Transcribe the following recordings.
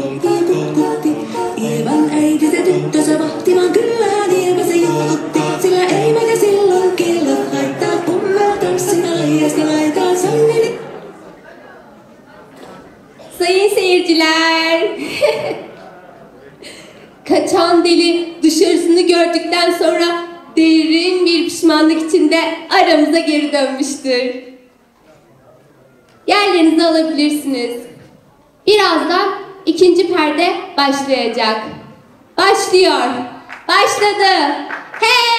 pohtii kutkutti. Ievan äiti se tyttönsä vahtimaan kyllä niepä se juttutti. Sillä ei meitä silloin kellot haittaa pummelta sinä laidasta laitaan sangeli. Sayın seyirciler, kaçan deli dışarısını gördükten sonra derin bir pişmanlık içinde aramıza geri dönmüştür. Yerlerinizi alabilirsiniz. Birazdan ikinci perde başlayacak. Başlıyor. Başladı. Hey!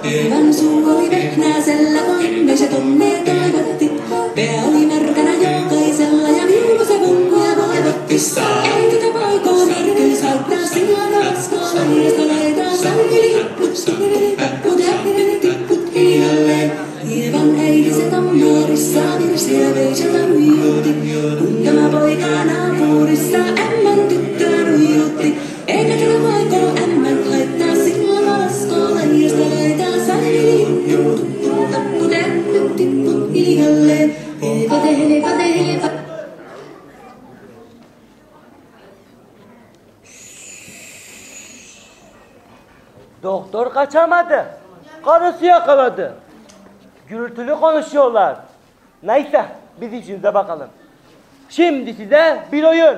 Eevan suu oli vehnäisellä, vain se tunne toivotti. Pää oli märkänä jokaisella ja viulu se vunkuja voivotti. Ei tätä poikoo märkyys haittaa, silloin raskoo laidasta laitaan sangeli hipputti. Tipput tipput hiljalleen. Ievan äiti se tammuurissa virsiä veiseltä ujuutti. Kun tämä poika naapurissa ämmän tyttöä nuijutti. Eikä tätä poikoo ämmän haittaa, silloin raskoo laidasta laitaan sangeli hipputti. Tipput tipput hiljalleen. Doktor kaçamadı. Karısı yakaladı. Gürültülü konuşuyorlar. Neyse biz işimize bakalım. Şimdi size bir oyun.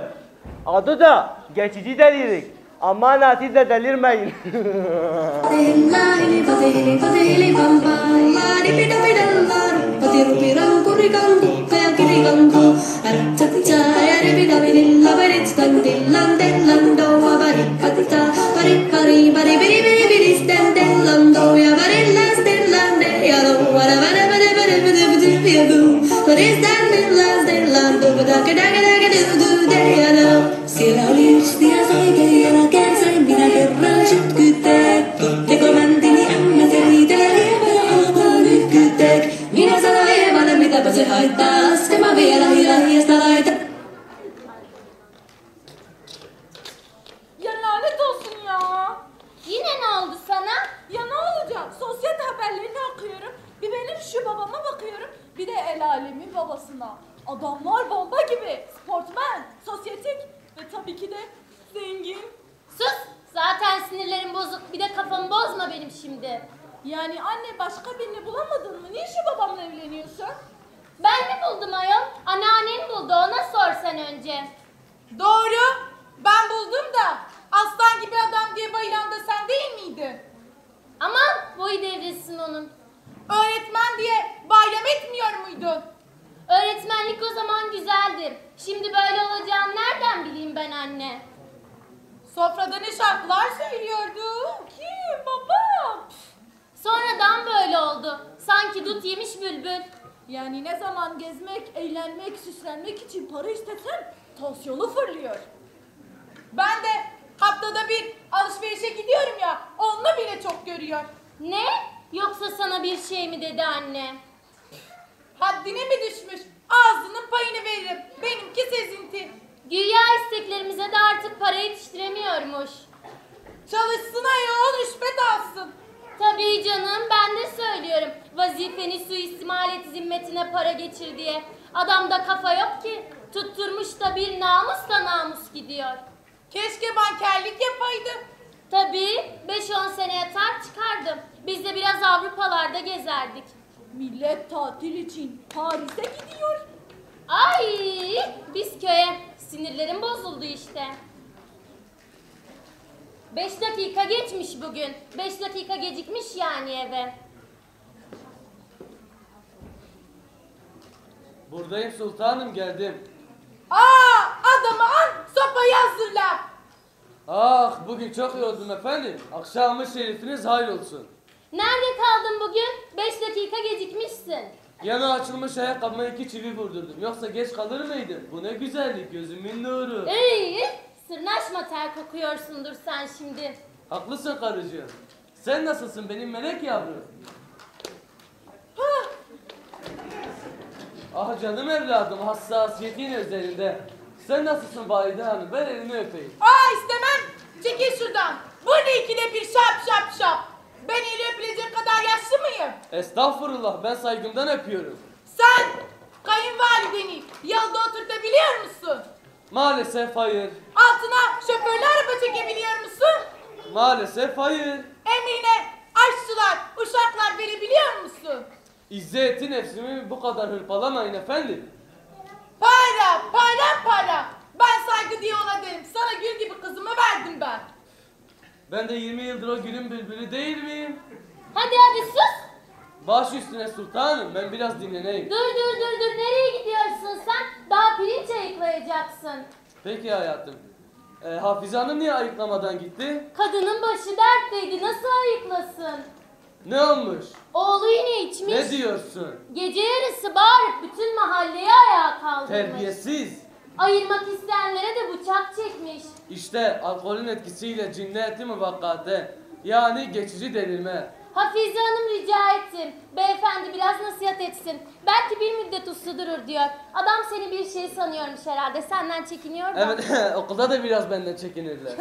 Adı da geçici delilik. Aman siz de delirmeyin. Siellä oli ystiä soike ja rakensain minä kerran sytkytek. Teko mäntini ämmät ja riitelee lievällä alkaa nytkytek. Minä sanon Eevalle mitäpä se haittaa, askema vielä hiljasta laita. Ya lanet olsun ya. Yine ne oldu sana? Ya ne olacak? Sosyete haberlerini okuyorum. Bir benim şu babama bakıyorum. Bir de el alemin babasına. Adamlar bomba gibi. Sportmen, sosyetik ve tabii ki de zengin. Sus! Zaten sinirlerim bozuk. Bir de kafamı bozma benim şimdi. Yani anne başka birini bulamadın mı? Niye şu babamla evleniyorsun? Ben mi buldum ayol? Anneannem buldu. Ona sor sen önce. Doğru. Ben buldum da aslan gibi adam diye bayılan da sen değil miydin? Aman boyu devrilsin onun. Öğretmen diye bayram etmiyor muydun? Öğretmenlik o zaman güzeldi. Şimdi böyle olacağını nereden bileyim ben anne? Sofrada ne şarkılar söylüyordu? Kim? Babam. Sonradan böyle oldu. Sanki dut yemiş bülbül. Yani ne zaman gezmek, eğlenmek, süslenmek için para istesem tansiyonu fırlıyor. Ben de haftada bir alışverişe gidiyorum ya, onunla bile çok görüyor. Ne? Yoksa sana bir şey mi dedi anne? Haddine mi düşmüş? Ağzının payını veririm. Benimki sezinti. Güya isteklerimize de artık para yetiştiremiyormuş. Çalışsın ayol, rüşvet alsın. Tabii canım, ben de söylüyorum. Vazifeni suistimal et zimmetine para geçir diye. Adamda kafa yok ki. Tutturmuş da bir namusla namus gidiyor. Keşke bankerlik yapaydım. Tabii 5-10 sene yatar çıkardım. Biz de biraz Avrupalarda gezerdik. Millet tatil için Paris'e gidiyor. Ay, biz köye. Sinirlerim bozuldu işte. 5 dakika geçmiş bugün. 5 dakika gecikmiş yani eve. Buradayım sultanım, geldim. Adamı an, sopayı hazırla. Ah, bugün çok yoruldum efendim. Akşamın şerifiniz hayrolsun. Nerede kaldın bugün? 5 dakika gecikmişsin. Yana açılmış ayakkabıma 2 çivi vurdurdum. Yoksa geç kalır mıydım? Bu ne güzellik, gözümün nuru. İyi, sırnaşma, ter kokuyorsundur sen şimdi. Haklısın karıcığım. Sen nasılsın benim melek yavrum? Ah canım evladım, hassasiyetin üzerinde. Sen nasılsın Valide Hanım? Ben elini öpeyim. İstemem. Çekil şuradan. Bu ne ikide bir şap şap şap. Ben eli öpülecek kadar yaşlı mıyım? Estağfurullah, ben saygımdan öpüyorum. Sen kayınvalideni yolda oturtabiliyor musun? Maalesef hayır. Altına şoförlü araba çekebiliyor musun? Maalesef hayır. Emine aşçılar, uşaklar verebiliyor musun? İzzeti nefsimi bu kadar hırpalamayın efendim. Para, para, para. Ben saygı diye ona derim. Sana gül gibi kızımı verdim ben. Ben de 20 yıldır o gülün bülbülü değil miyim? Hadi hadi sus. Baş üstüne sultanım, ben biraz dinleneyim. Dur. Nereye gidiyorsun sen? Daha pirinç ayıklayacaksın. Peki hayatım. Hafize Hanım niye ayıklamadan gitti? Kadının başı dertteydi. Nasıl ayıklasın? Ne olmuş? Oğlu yine içmiş. Ne diyorsun? Gece yarısı bağırıp bütün mahalleyi ayağa kaldırmış. Terbiyesiz. Ayırmak isteyenlere de bıçak çekmiş. İşte alkolün etkisiyle cinneti muvakkate, yani geçici delirme. Hafize Hanım rica ettim. Beyefendi biraz nasihat etsin. Belki bir müddet uslu durur diyor. Adam seni bir şey sanıyormuş herhalde. Senden çekiniyor da. Evet, okulda da biraz benden çekinirler.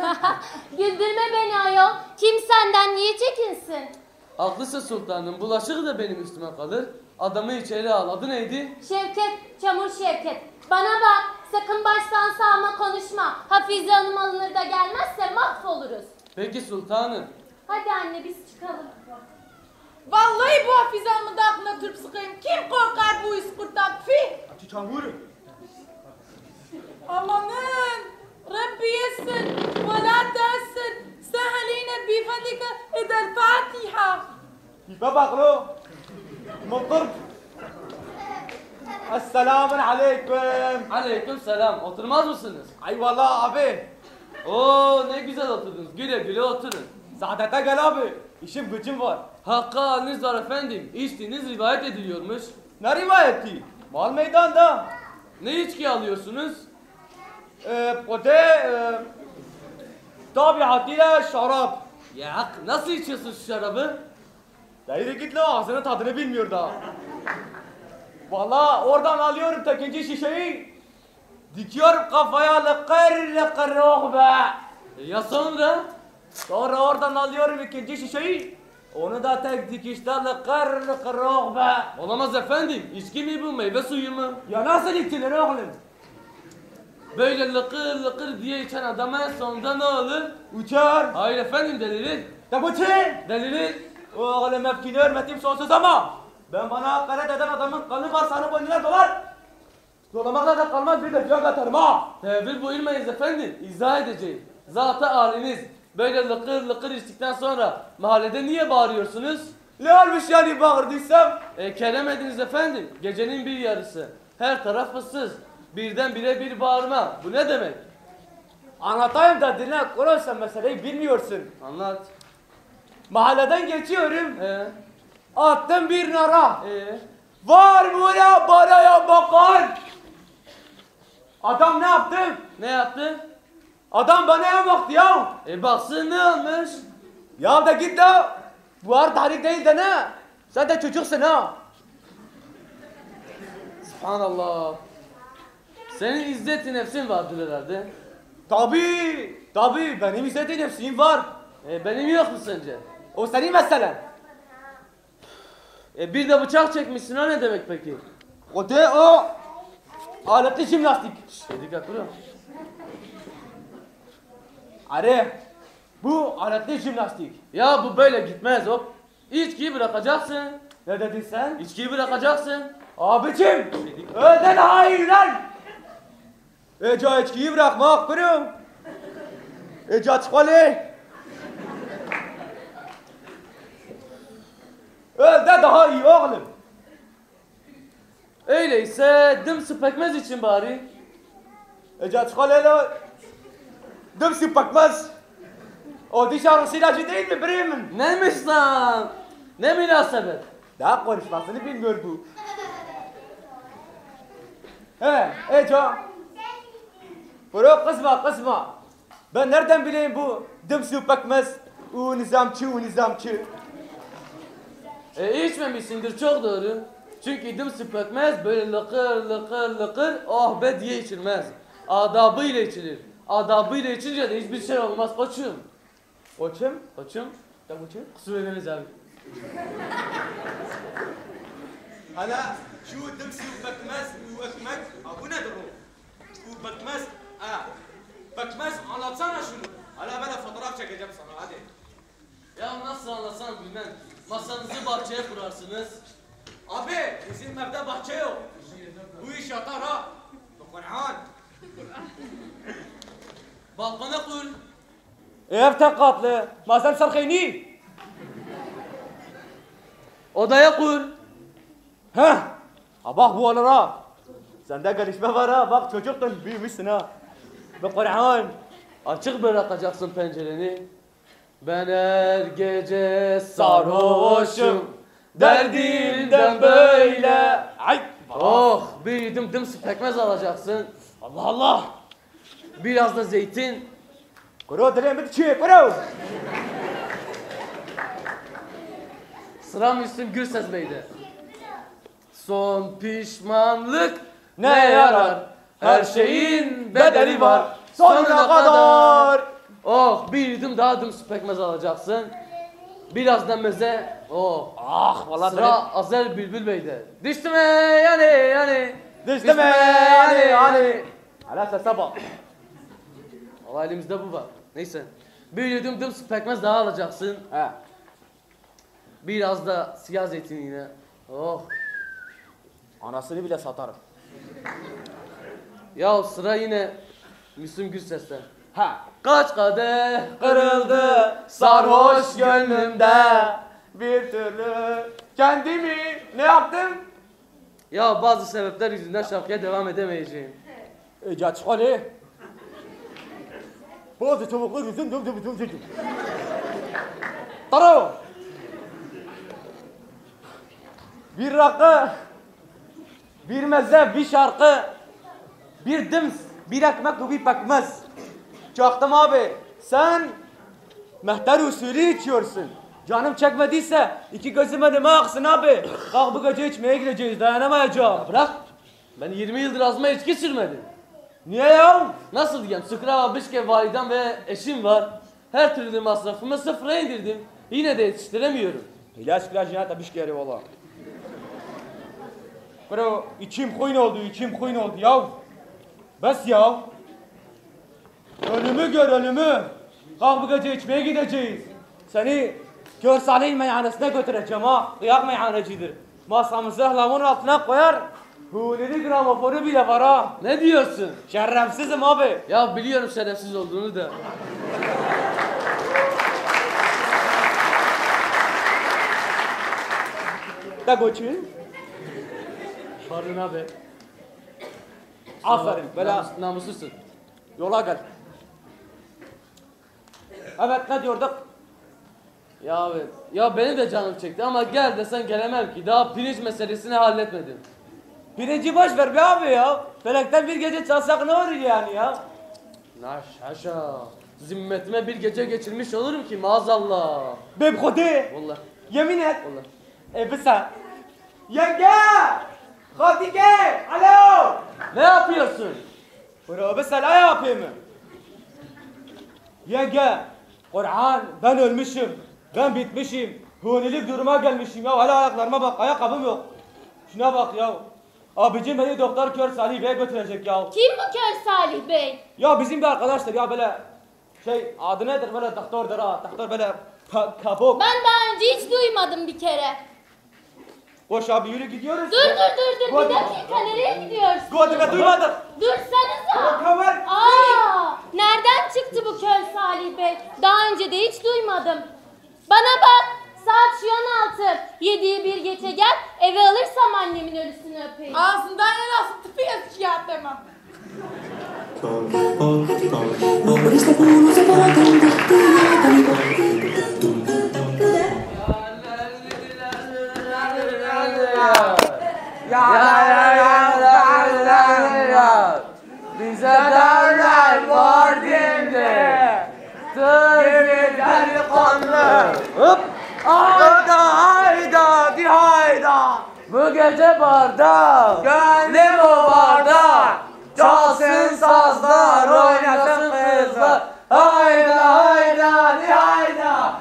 Güldürme beni ayol. Kim senden niye çekinsin? Haklısın sultanım, bulaşığı da benim üstüme kalır. Adamı içeri al, adı neydi? Şevket, Çamur Şevket. Bana bak, sakın baştan sağma konuşma. Hafize Hanım alınır da gelmezse mahvoluruz. Peki sultanım. Hadi anne biz çıkalım. Vallahi bu Hafize Hanım'ın da aklına turp sıkayım. Kim korkar bu iskurttan? Fi! Amanın! Rabbi yesin! Ve la teessir! Seheline bifadika edel Fatiha! بابا له من قرب السلام عليكم Aleyküm selam, oturmaz mısınız? اي والله abi Oo, ne güzel oturdunuz, güle güle oturun. Saadete gel abi işim gücüm var Hakkı haliniz var efendim, içtiğiniz rivayet ediliyormuş. ne rivayeti mal meydanda Ne içki alıyorsunuz? o de tabiatıyla şarap Ya nasıl içiyorsun şu şarabı? Dayı git la ağzının tadını bilmiyor daha Valla oradan alıyorum tekinci şişeyi dikiyorum kafaya lıkır lıkır oh be Ya sonra? Sonra oradan alıyorum ikinci şişeyi onu da tek dikişte lıkır lıkır oh be Olamaz efendim, içki mi bu, meyve suyu mu? Ya nasıl içilir oğlum? Böyle lıkır lıkır diye içen adama en sonunda ne olur? Uçar. Hayır efendim, delirir. De bu çin. Delirir. Oğlum öfkini hürmetim sonsuz ama ben bana hakaret eden adamın kanı var sana boynuna dolar. Dolamakla da kalmaz bir de can atarım ha. Tevil buyurmayız efendim, izah edeceğim. Zat-ı haliniz böyle lıkır lıkır içtikten sonra mahallede niye bağırıyorsunuz? Ne olmuş yani bağırdıysam? Keremediniz efendim, gecenin bir yarısı. Her taraf ıssız. Birdenbire bir bağırma. Bu ne demek? Anlatayım da dinle Kur'an sen meseleyi bilmiyorsun. Anlat. Mahalleden geçiyorum. Attım bir nara. Ee? Var buraya baraya bakar. Adam ne yaptı? Ne yaptı? Adam bana baktı ya. Baksın ne olmuş? Ya da git de. Bu ar tarih değil de ne? Sen de çocuksun ha. Subhanallah. Senin izzet-i nefsin vardır herhalde. Tabii benim izzet-i nefsim var. Benim yok mu sence? O senin meselen. Bir de bıçak çekmişsin, o ne demek peki? O de o. Aletli jimnastik. Dikkat bro. Are. Bu aletli jimnastik. Ya bu böyle gitmez hop. İçkiyi bırakacaksın. Ne dedin sen? İçkiyi bırakacaksın. Abicim. Öden hayır lan. Eca içkiyi bırakmak kırım. Eca çıkalı. Öde daha iyi oğlum. Öyleyse dımsı pekmez için bari. Eca çıkalı la. Dımsı bakmaz. O diş ağrısı ilacı değil mi Bremen? Neymiş lan? Ne münasebet? Daha konuşmasını bilmiyor bu. Eca. Bırak kızma. Ben nereden bileyim bu dımsı bakmaz. O nizamçı. İçmemişsindir, çok doğru. Çünkü dımsı pekmez böyle lıkır oh be diye içilmez. Adabıyla içilir. Adabıyla içince de hiçbir şey olmaz koçum. Koçum? Koçum? Tamam için. Kusur ederiz abi. Hala şu dımsı bakmaz bakmak bu nedir o? Bu bakmaz bakmaz anlatsana şunu. Hala ben de fotoğraf çekeceğim sana hadi. Ya nasıl anlatsam bilmem. Masanızı bahçeye kurarsınız. Abi bizim evde bahçe yok. Bu iş yatar ha. Kur'an. Balkona kur. Ev tek katlı. Malzem sarkayni. Odaya kur. Heh. Ha bak bu olur ha. Sende gelişme var ha. Bak çocuktun büyümüşsün ha. Be Kur'an. Açık bırakacaksın pencereni. Ben her gece sarhoşum. Derdimden böyle. Ay. Oh, bir yudum dımsı pekmez alacaksın. Allah Allah. Biraz da zeytin. Kuru dileğimi çiğ kuru. Sıra Müslüm Gürses Bey'de. Son pişmanlık Ne yarar? Her şeyin bedeli var. Sonuna kadar. Oh, bir yudum daha dımsı pekmez alacaksın. Biraz da meze. Oh. Ah vallahi Sıra Azer Bülbül Bey'de. Düştüme yani. Düştüme yani. Hala sese bak. Valla elimizde bu var. Neyse. Bir yudum dımsı pekmez daha alacaksın. He. Biraz da siyah zeytin yine. Oh. Anasını bile satarım. Ya sıra yine Müslüm Gürses'ten. Ha. Kaç kadeh Kırıldı sarhoş gönlümde. Bir türlü kendimi ne yaptım? Ya bazı sebepler yüzünden şarkıya devam edemeyeceğim. Geç Ali. Bazı çabuklar yüzünden düm. Taro. Bir rakı, bir meze, bir şarkı, bir dims, bir ekmek ve bir pekmez. Çaktım abi, sen mehter usulü içiyorsun. Canım çekmediyse iki gözüm önüme aksın abi. Kalk bu gece içmeye gideceğiz, dayanamayacağım. Bırak. Ben 20 yıldır ağzıma içki sürmedim. Niye ya? Nasıl diyeyim? Sıkra Bişke validem ve eşim var. Her türlü masrafımı sıfıra indirdim. Yine de yetiştiremiyorum. İlaç cinayete bir şey valla. Bro, içim koyun oldu ya. Bes ya. Ölümü gör ölümü. Kalk bu gece içmeye gideceğiz. Seni Kör Salih meyhanesine götüreceğim ha. Kıyak meyhanecidir. Masamızı ıhlamurun altına koyar. Hulili gramofonu bile var ha. Ne diyorsun? Şerefsizim abi. Ya biliyorum şerefsiz olduğunu da. Da koçun. Pardon abi. Aferin. Böyle Namuslusun. yola gel. Evet ne diyorduk? Ya abi. Ya benim de canım çekti ama gel desen gelemem ki. Daha pirinç meselesini halletmedim. Birinci boş ver be abi ya. Felekten bir gece çalsak ne olur yani ya? Haşa. Zimmetime bir gece geçirmiş olurum ki maazallah. Bebhode. Vallahi. Yemin et. Vallahi. Bısa. Yenge! Hatike! Alo! Ne yapıyorsun? Bro bısa ne yapayım? Yenge! Kur'an ben ölmüşüm. Ben bitmişim. Hunilik duruma gelmişim ya. Hala ayaklarıma bak. Ayakkabım yok. Şuna bak ya. Abicim beni Doktor Kör Salih Bey'e götürecek ya. Kim bu Kör Salih Bey? Ya bizim bir arkadaştır ya böyle adı nedir böyle doktordur ha. Doktor böyle kabuk. Ben daha önce hiç duymadım bir kere. Boş abi yürü gidiyoruz. Dur bir dakika nereye gidiyorsun? Godime duymadık. Dursanıza. Kamer. Aa, nereden çıktı bu Kör Salih Bey? Daha önce de hiç duymadım. Bana bak, saat şu 16. 7'ye bir geçe gel, eve alırsam annemin ölüsünü öpeyim. Ağzından en az tıpı yazıyor demem. Nuorista kuuluu se poikan tahti jalkani pohtii. Bize derler Mardin'de Türkiye delikanlı Hop! Hayda di hayda Bu gece barda Gönlüm o barda Çalsın sazlar oynasın kızlar Hayda di hayda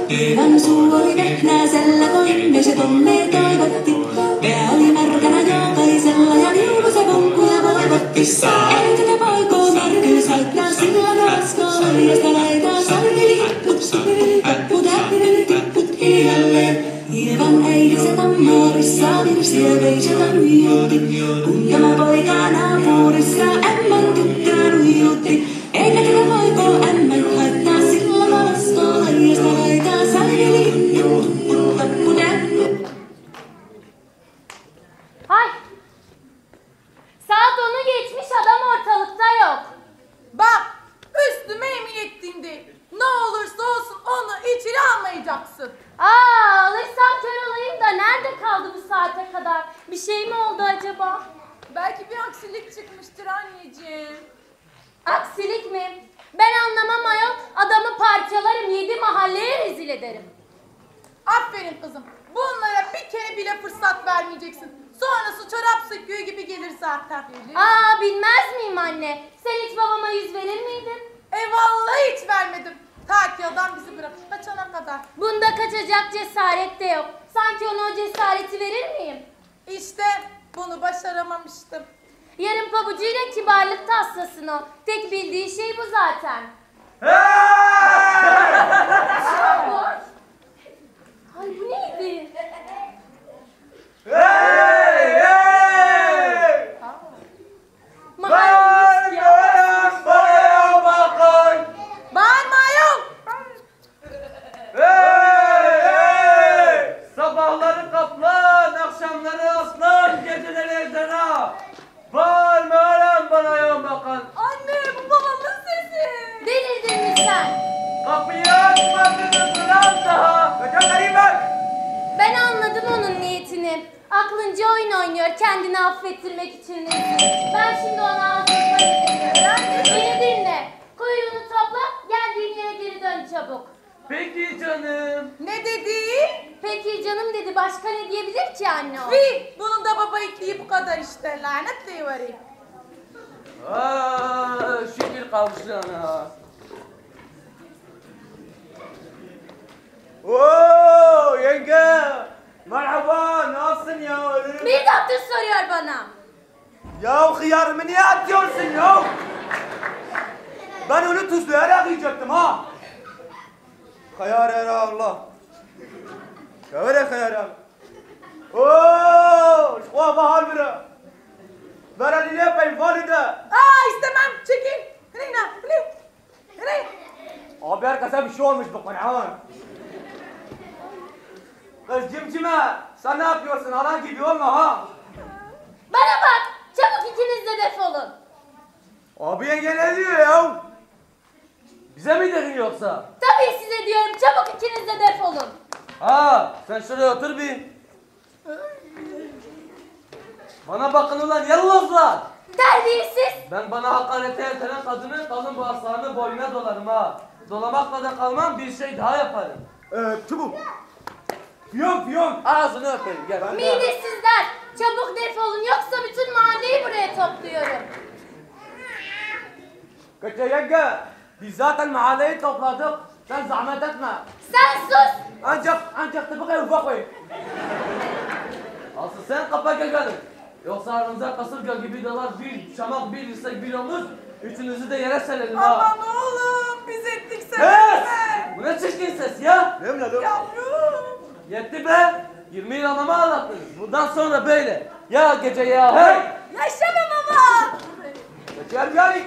Iivan suu oli vehnäisellä, toinen se tonne toivotti. Pää oli märkänä jokaisella ja viulu se konkkuja voivotti. Ei tätä poikoo märkyys haittaa, sillä raskoo laidasta laitaa. Sarvili hipput, äppili tipput hiljalleen. Iivan äiti se tammoorissa virsiä veisata nuijuutti. Kun tämä poika naapurissa ämmän tyttöä nuijuutti. Eikä tätä poikoo ämmän haittaa, sillä raskoo laidasta laitaa. Sarvili hipput, Ay! Saat onu geçmiş, adam ortalıkta yok. Bak üstüme yemin ettiğinde ne olursa olsun onu içeri almayacaksın. Alırsam kör olayım da nerede kaldı bu saate kadar? Bir şey mi oldu acaba? Belki bir aksilik çıkmıştır anneciğim. Aksilik mi? Ben anlamam ayol. Adamı parçalarım, 7 mahalleye rezil ederim. Aferin kızım. Bunlara bir kere bile fırsat vermeyeceksin. Sonrası çorap söküğü gibi gelir zaten. Bilmez miyim anne? Sen hiç babama yüz verir miydin? Vallahi hiç vermedim. Ta ki adam bizi bırakıp kaçana kadar. Bunda kaçacak cesaret de yok. Sanki ona o cesareti verir miyim? İşte bunu başaramamıştım. Yarın pabucuyla kibarlık taslasın o. Tek bildiği şey bu zaten. Bu? Ay bu neydi? Mahalleyiz ya. Bağırma ayol. Sabahları kaplan, akşamları aslan, geceleri ejderha. Bağırma lan bana yan bakan. Anne bu babamın sesi. Delirdin mi sen? Kapıyı açmadınız lan daha. Kaçan gariban. Ben anladım onun niyetini. Aklınca oyun oynuyor kendini affettirmek için rezil. Ben şimdi ona ağzını veriyorum. Beni dinle. Kuyruğunu topla, geldiğin yere geri dön çabuk. Peki canım. Ne dedi? Peki canım dedi, başka ne diyebilir ki anne o? Bunun da baba ikliği bu kadar işte. Lanetli var. Şükür kavuşana. Oo yenge. Merhaba, nasılsın ya? Bir doktor soruyor bana. Ya hıyarımı niye atıyorsun ya? Ben onu tuzlayarak yiyecektim ha. Hıyar ya Allah. Kavere hıyar ya. Oo, şuva bahar bira. Vera lile peyvali de. İstemem. Çekil. Nereye? Abi herkese bir şey olmuş bu Kur'an. Kız cimcime, sen ne yapıyorsun? Anan gibi olma ha. Bana bak, çabuk ikiniz de defolun. Abi yenge ne diyor ya? Bize mi dedin yoksa? Tabii size diyorum, çabuk ikiniz de defolun. Sen şuraya otur bir. Bana bakın ulan yalnızlar. Terbiyesiz. Ben bana hakarete yeltenen kadının kalın bağırsağını boynuna dolarım ha. Dolamakla da kalmam, bir şey daha yaparım. Çabuk. Fiyon. Ağzını öpeyim gel. Midesizler, çabuk defolun yoksa bütün mahalleyi buraya topluyorum. Kaça yenge, biz zaten mahalleyi topladık. Sen zahmet etme. Sen sus. Ancak tıpkı ufak koy. Asıl sen kapa gaganı. Yoksa aranıza kasırga gibi dalar bir şamak bir dirsek bir omuz. Üçünüzü de yere serelim ha. Aman oğlum biz ettik Ses! sen. Bu ne çirkin ses ya? Ne lan o? Yavrum. Yetti be. 20 yıl anamı ağlattınız. Bundan sonra böyle. Ya gece ya hey. Yaşa be baba. Kaça yani?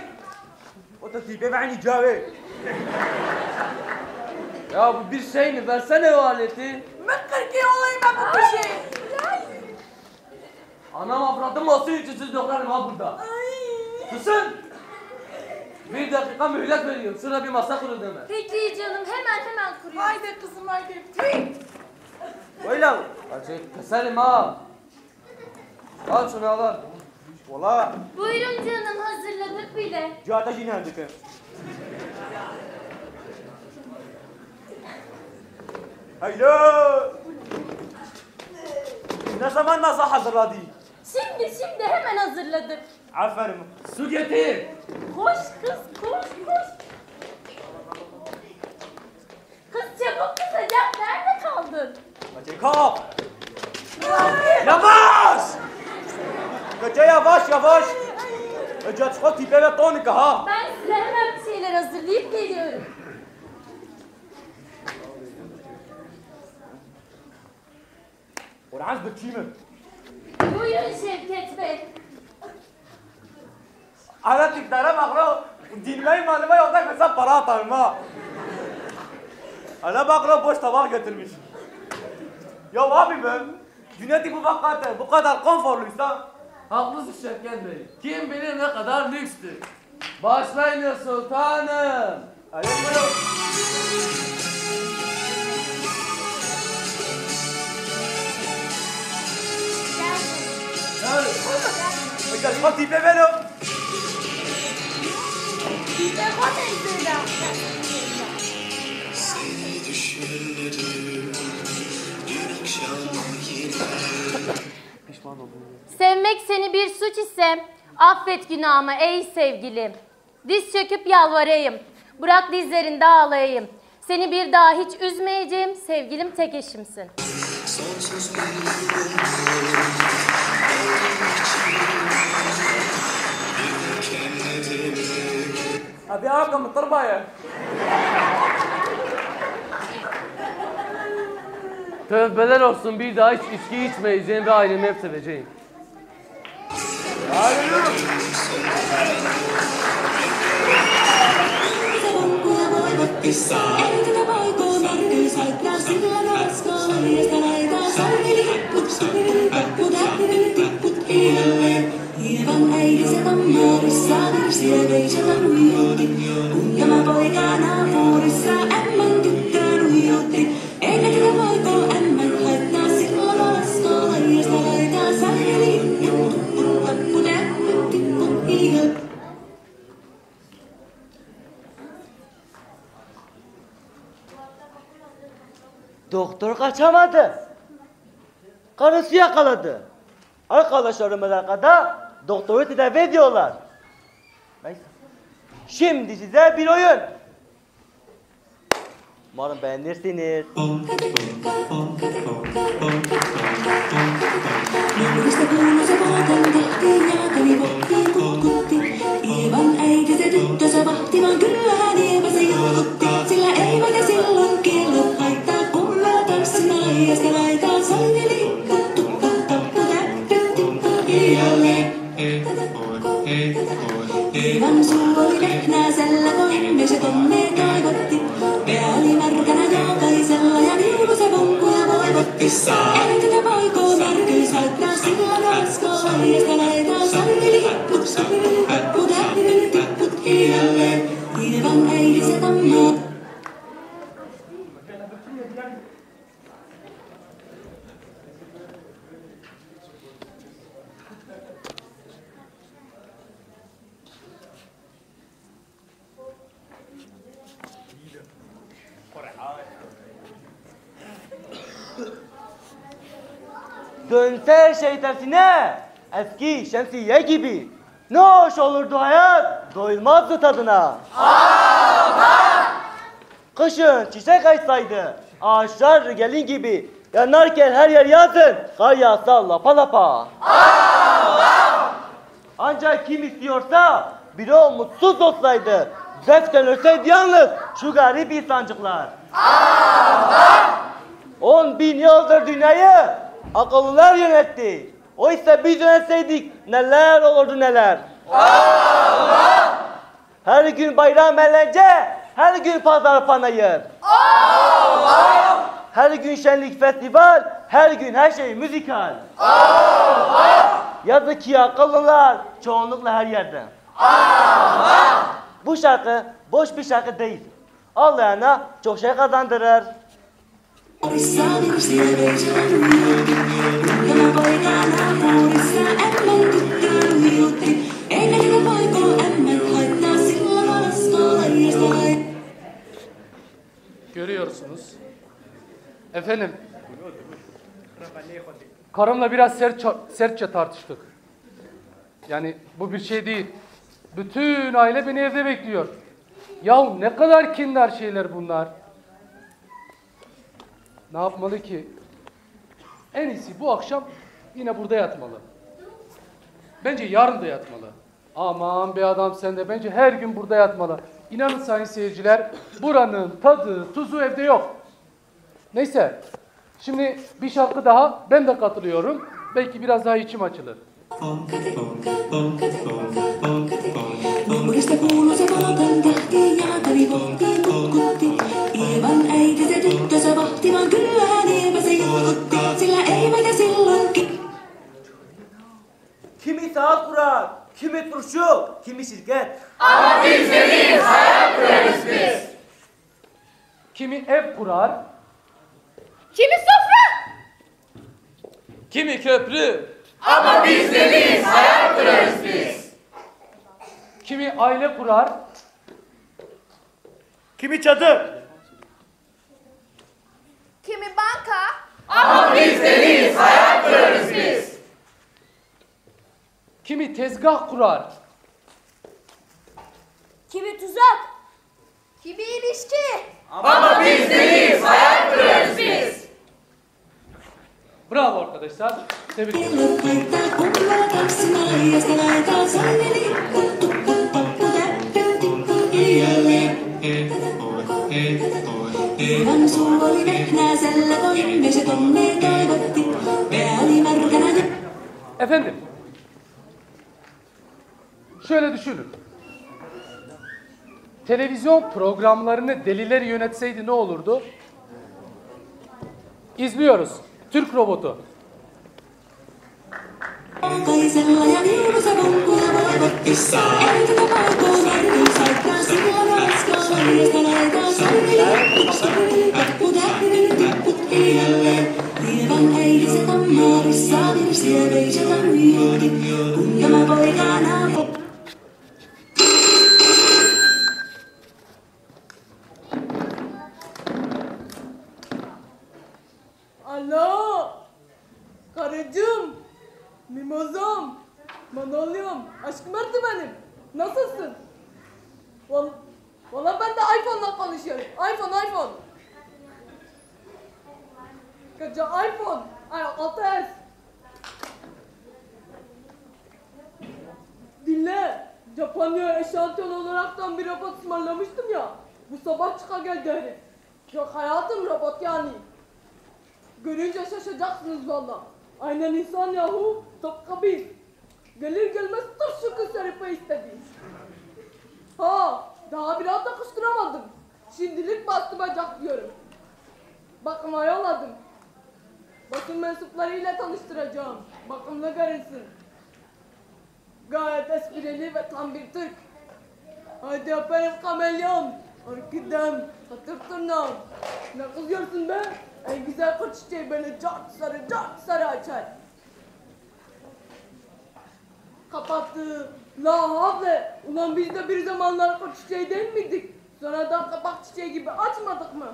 O da tipe beni cave. Ya bu bir şey mi? Versene o aleti. Mıkkır ki olayım ben bu kişi. Anam avradım olsun için siz doklarım ha burada. Susun. 1 dakika mühlet veriyorum. Şuna bir masa kurun hemen. Peki canım, hemen kuruyorum. Haydi kızım haydi. Öyle mi? Açık keselim ha. Al şunu al. Valla. Buyurun canım, hazırladık bile. Cihata jinerdik. Haylo. Ne zaman nasıl hazırladı? Şimdi hemen hazırladık. Aferin. Su getir. Koş kız, koş. Sıcak nerede kaldın? Ceko! Yavaş! Gece yavaş yavaş! Ceko tipe ve tonika ha! Ben size hemen bir şeyler hazırlayıp geliyorum. Orhan bıçıyım. Buyurun Şevket Bey. Ara tiplere bak lo. Dinmeyi malime yolda mesela para atarım ha. Ana bak lo boş tabak getirmiş. Ya abi ben Cüneyt'i bu vakate bu kadar konforluysa Haklısın Şevket Bey. Kim bilir ne kadar lükstür. Başlayın ya sultanım. Hadi buyurun. Ceko tipe ve lo. Telefon teyzeyle. Seni düşünürüm dün akşam yine. Sevmek seni bir suç ise affet günahımı ey sevgilim. Diz çöküp yalvarayım. Bırak dizlerinde ağlayayım. Seni bir daha hiç üzmeyeceğim. Sevgilim tek eşimsin. Sonsuz bir Hadi ağabeyim tırmaya. Tövbeler olsun, bir daha hiç içki içmeyeceğim ve ailemi hep seveceğim. Ei tätä poikoo märkyys haittaa, sillä raaskaa laljasta laitaa. Sarvilipput, sarvilipput, äppilipput hiilleen. Hieman äidisen tammoorissa, virsiä veisata nuijuutti. Kuntama poika naapurissa, ämmän tyttö nuijuutti. Eikä tätä poikoo ämmän haittaa, sillä raaskaa laljasta laitaa. Sarvilipput, äpput, äppilipput hiilleen. Doktor kaçamadı. Karısı yakaladı. Arkadaşlarım mülakada doktoru tedavi ediyorlar. Neyse. Şimdi size bir oyun. Umarım beğenirsiniz. Nuorista kuului se vaatan tahti, jaakani pohtii kutkutti. Ievan äiti se tyttönsä vahtimaan, kyllähän Ieva se jututti. Sillä eivät ja silloin kellot haittaa, kummella tanssina laijasta laitaa. Salvilipput, tupput, tapput, äppyt, tipput, hiljalleen. Ievan suu oli vehnäisellä, koimme se tonne toivotti. Pää oli märkänä jokaisella ja viulu se vonkuja voivotti. Ei tätä poikoo märkyys haittaa, sillä raaskaa laijasta laitaa. Salvilipput, sarvilipput, äppilipput hiljalleen. Ievan äiti se tammoo. Dönse her şey tersine. Eski şemsiye gibi. Ne hoş olurdu hayat. Doyulmazdı tadına. Kışın çiçek açsaydı. Ağaçlar gelin gibi. Yanarken her yer yazın. Kar yağsa lapa lapa. Ancak kim istiyorsa biri o mutsuz olsaydı. Zevkten ölseydi yalnız şu garip insancıklar. 10.000 yıldır dünyayı akıllılar yönetti. Oysa biz yönetseydik neler olurdu neler. Her gün bayram eğlence, her gün pazar panayır. Her gün şenlik festival, her gün her şey müzikal. Yazık ki akıllılar çoğunlukla her yerde. Bu şarkı boş bir şarkı değil. Ağlayana çok şey kazandırır. Orissa virsiä veisata nuijuutti. Kuntama poika naapurissa, ämmän tyttö nuijuutti. Eikä tätä poikoo ämmän haittaa, sillä raaskaa laijasta laitaa. Görüyorsunuz. Efendim, karımla biraz sertçe tartıştık. Yani bu bir şey değil. Bütün aile beni evde bekliyor. Yahu ne kadar kindar şeyler bunlar. Ne yapmalı ki? En iyisi bu akşam yine burada yatmalı. Bence yarın da yatmalı. Aman be adam sen de bence her gün burada yatmalı. İnanın sayın seyirciler, buranın tadı, tuzu evde yok. Neyse, şimdi bir şarkı daha, ben de katılıyorum. Belki biraz daha içim açılır. Nuorista kuului se valoton tähti ja kävi pohtiin kutkutti. Ievan äiti se tyttönsä vahti, vaan kyllähän Eeva se jututti, sillä Eeva silloinkin. Kimi saat kurar, kimi turşu, kimi şirket. Ama biz değiliz, hayal kurarız biz. Kimi ev kurar, Kimi sofra? Kimi köprü. Ama biz değiliz, hayal kurarız biz. kimi aile kurar, Kimi çadır. Kimi banka? Ama biz değiliz, hayal kurarız biz. kimi tezgah kurar. Kimi tuzak? Kimi ilişki? Ama biz değiliz, hayal kurarız biz. Bravo arkadaşlar. Tebrik ederim. Kellot laittaa kunnolla tanssi laajasta laitaa. Salleli tuttu pappu täytti jälleen. Eevan suu oli vehnäisellä, toimme se tonne toivotti. Pää oli märkänä ja... Efendim, şöyle düşünün. Televizyon programlarını deliler yönetseydi ne olurdu? İzliyoruz. Türk robotu. Kaisella ja viulussa punkkuja voivotti. Ei tätä paikkoa märkyn saikkaa, sillä raaskaa laajasta laitaa. Salleli tuttu pappu täytti jälleen. Eevan äiti se kammarissa virsiä vei se tannijoki. Kun tämä poikana Alo! Karıcığım! Mimozum! Manolyum! Aşkım benim! Nasılsın? Valla ben de iPhone'la konuşuyorum. iPhone! Koca iPhone! Ay 6S! Dinle! Japonya eşantiyon olaraktan bir robot ısmarlamıştım ya. Bu sabah çıka geldi herif. Yok hayatım robot yani. Görünce şaşacaksınız valla. Aynen insan yahu, tıpkı biz. Gelir gelmez tır şu kız herife istedi. Ha, daha biraz da kışkıramadım. Şimdilik bastı bacak diyorum. Bakıma yolladım. Basın mensuplarıyla tanıştıracağım. Bakımlı karısı. Gayet esprili ve tam bir Türk. Hadi öperim kamelyon. Orkidem, satır tırnağım. Ne kızıyorsun be? En güzel kır çiçeği böyle cart sarı açar. Kapattı. La havle. Ulan biz de bir zamanlar kır çiçeği değil miydik? Sonradan kapak çiçeği gibi açmadık mı?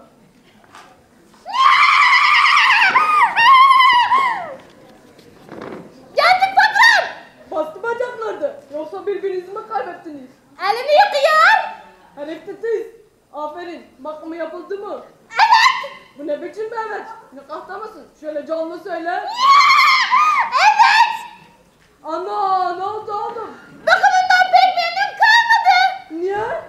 Geldik patron. Bastı bacaklardı. Yoksa birbirinizi mi kaybettiniz? Elimi yıkıyor. Herif titiz. Aferin. Bakımı yapıldı mı? Evet. Bu ne biçim bir evet? Nikahta mısın? Şöyle canlı söyle. Evet. Ana ne oldu oğlum? Bakımından pek memnun kalmadı. Niye?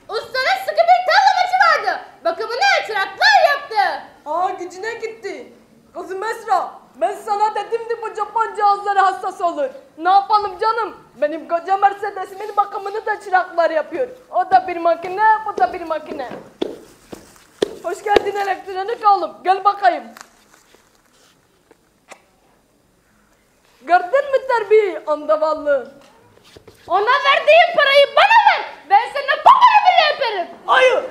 Ustanın sıkı bir tavlaması vardı. Bakımını çıraklar yaptı. Aa gücüne gitti. Kızım Esra, ben sana dedimdi bu Japon cihazları hassas olur. Ne yapalım canım? Benim koca Mercedes'imin bakımını da çıraklar yapıyor. O da bir makine, bu da bir makine. Hoş geldin elektronik oğlum. Gel bakayım. Gördün mü terbiyeyi andavallı? Ona verdiğin parayı bana ver. Ben seninle babanı bile öperim. Hayır.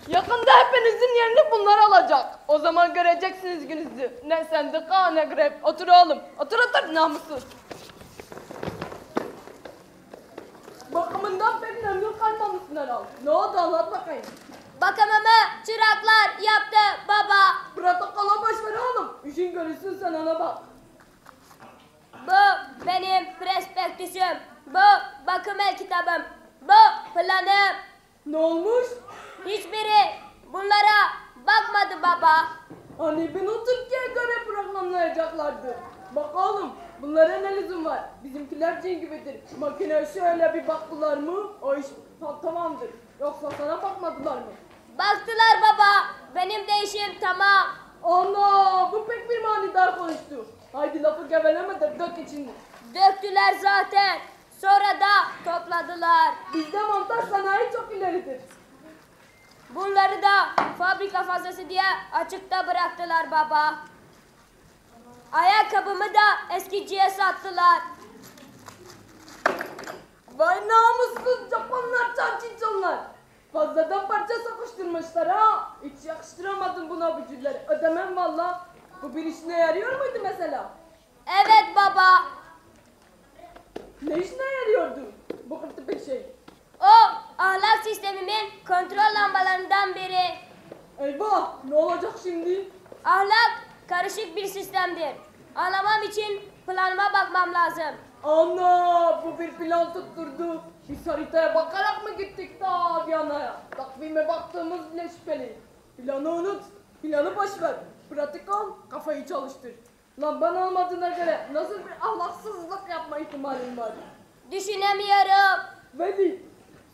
Yakında hepinizin yerini bunlar alacak. O zaman göreceksiniz gününüzü. Ne sendika ne grev. Otur oğlum. Otur namussuz. Bakımından pek memnun kalmamışsın herhalde. Ne oldu anlat bakayım. Bakımımı çıraklar yaptı baba. Protokola boş ver oğlum. İşin görürsün sen ona bak. Bu benim prospektüsüm. Bu bakım el kitabım. Bu planım. Ne olmuş? Hiçbiri bunlara bakmadı baba. Hani bunu Türkiye'ye göre programlayacaklardı. Bakalım bunlara ne lüzum var? Bizimkiler cin gibidir. Makine şöyle bir baktılar mı o iş tamamdır. Yoksa sana bakmadılar mı? Baktılar baba. Benim de işim tamam. Ana bu pek bir manidar konuştu. Haydi lafı geveleme de dök içini. Döktüler zaten. Sonra da topladılar. Bizde montaj sanayi çok ileridir. Bunları da fabrika fazlası diye açıkta bıraktılar baba. Ayakkabımı da eskiciye sattılar. Vay namussuz Japonlar, çançinçonlar. Fazladan parça sıkıştırmışlar ha. Hiç yakıştıramadım buna bücürleri. Ödemem valla. Bu bir işine yarıyor muydu mesela? Evet baba. Ne işine yarıyordu bu kırtı bir şey? O ahlak sistemimin kontrol lambalarından biri. Eyvah ne olacak şimdi? Ahlak karışık bir sistemdir. Anlamam için planıma bakmam lazım. Ana bu bir plan tutturdu. Biz haritaya bakarak mı gittik ta Viyana'ya? Takvime baktığımız bile şüpheli. Planı unut. Planı boş ver. Pratik ol, kafayı çalıştır. Lan ben olmadığına göre nasıl bir ahlaksızlık yapma ihtimalin var? Düşünemiyorum. Veli,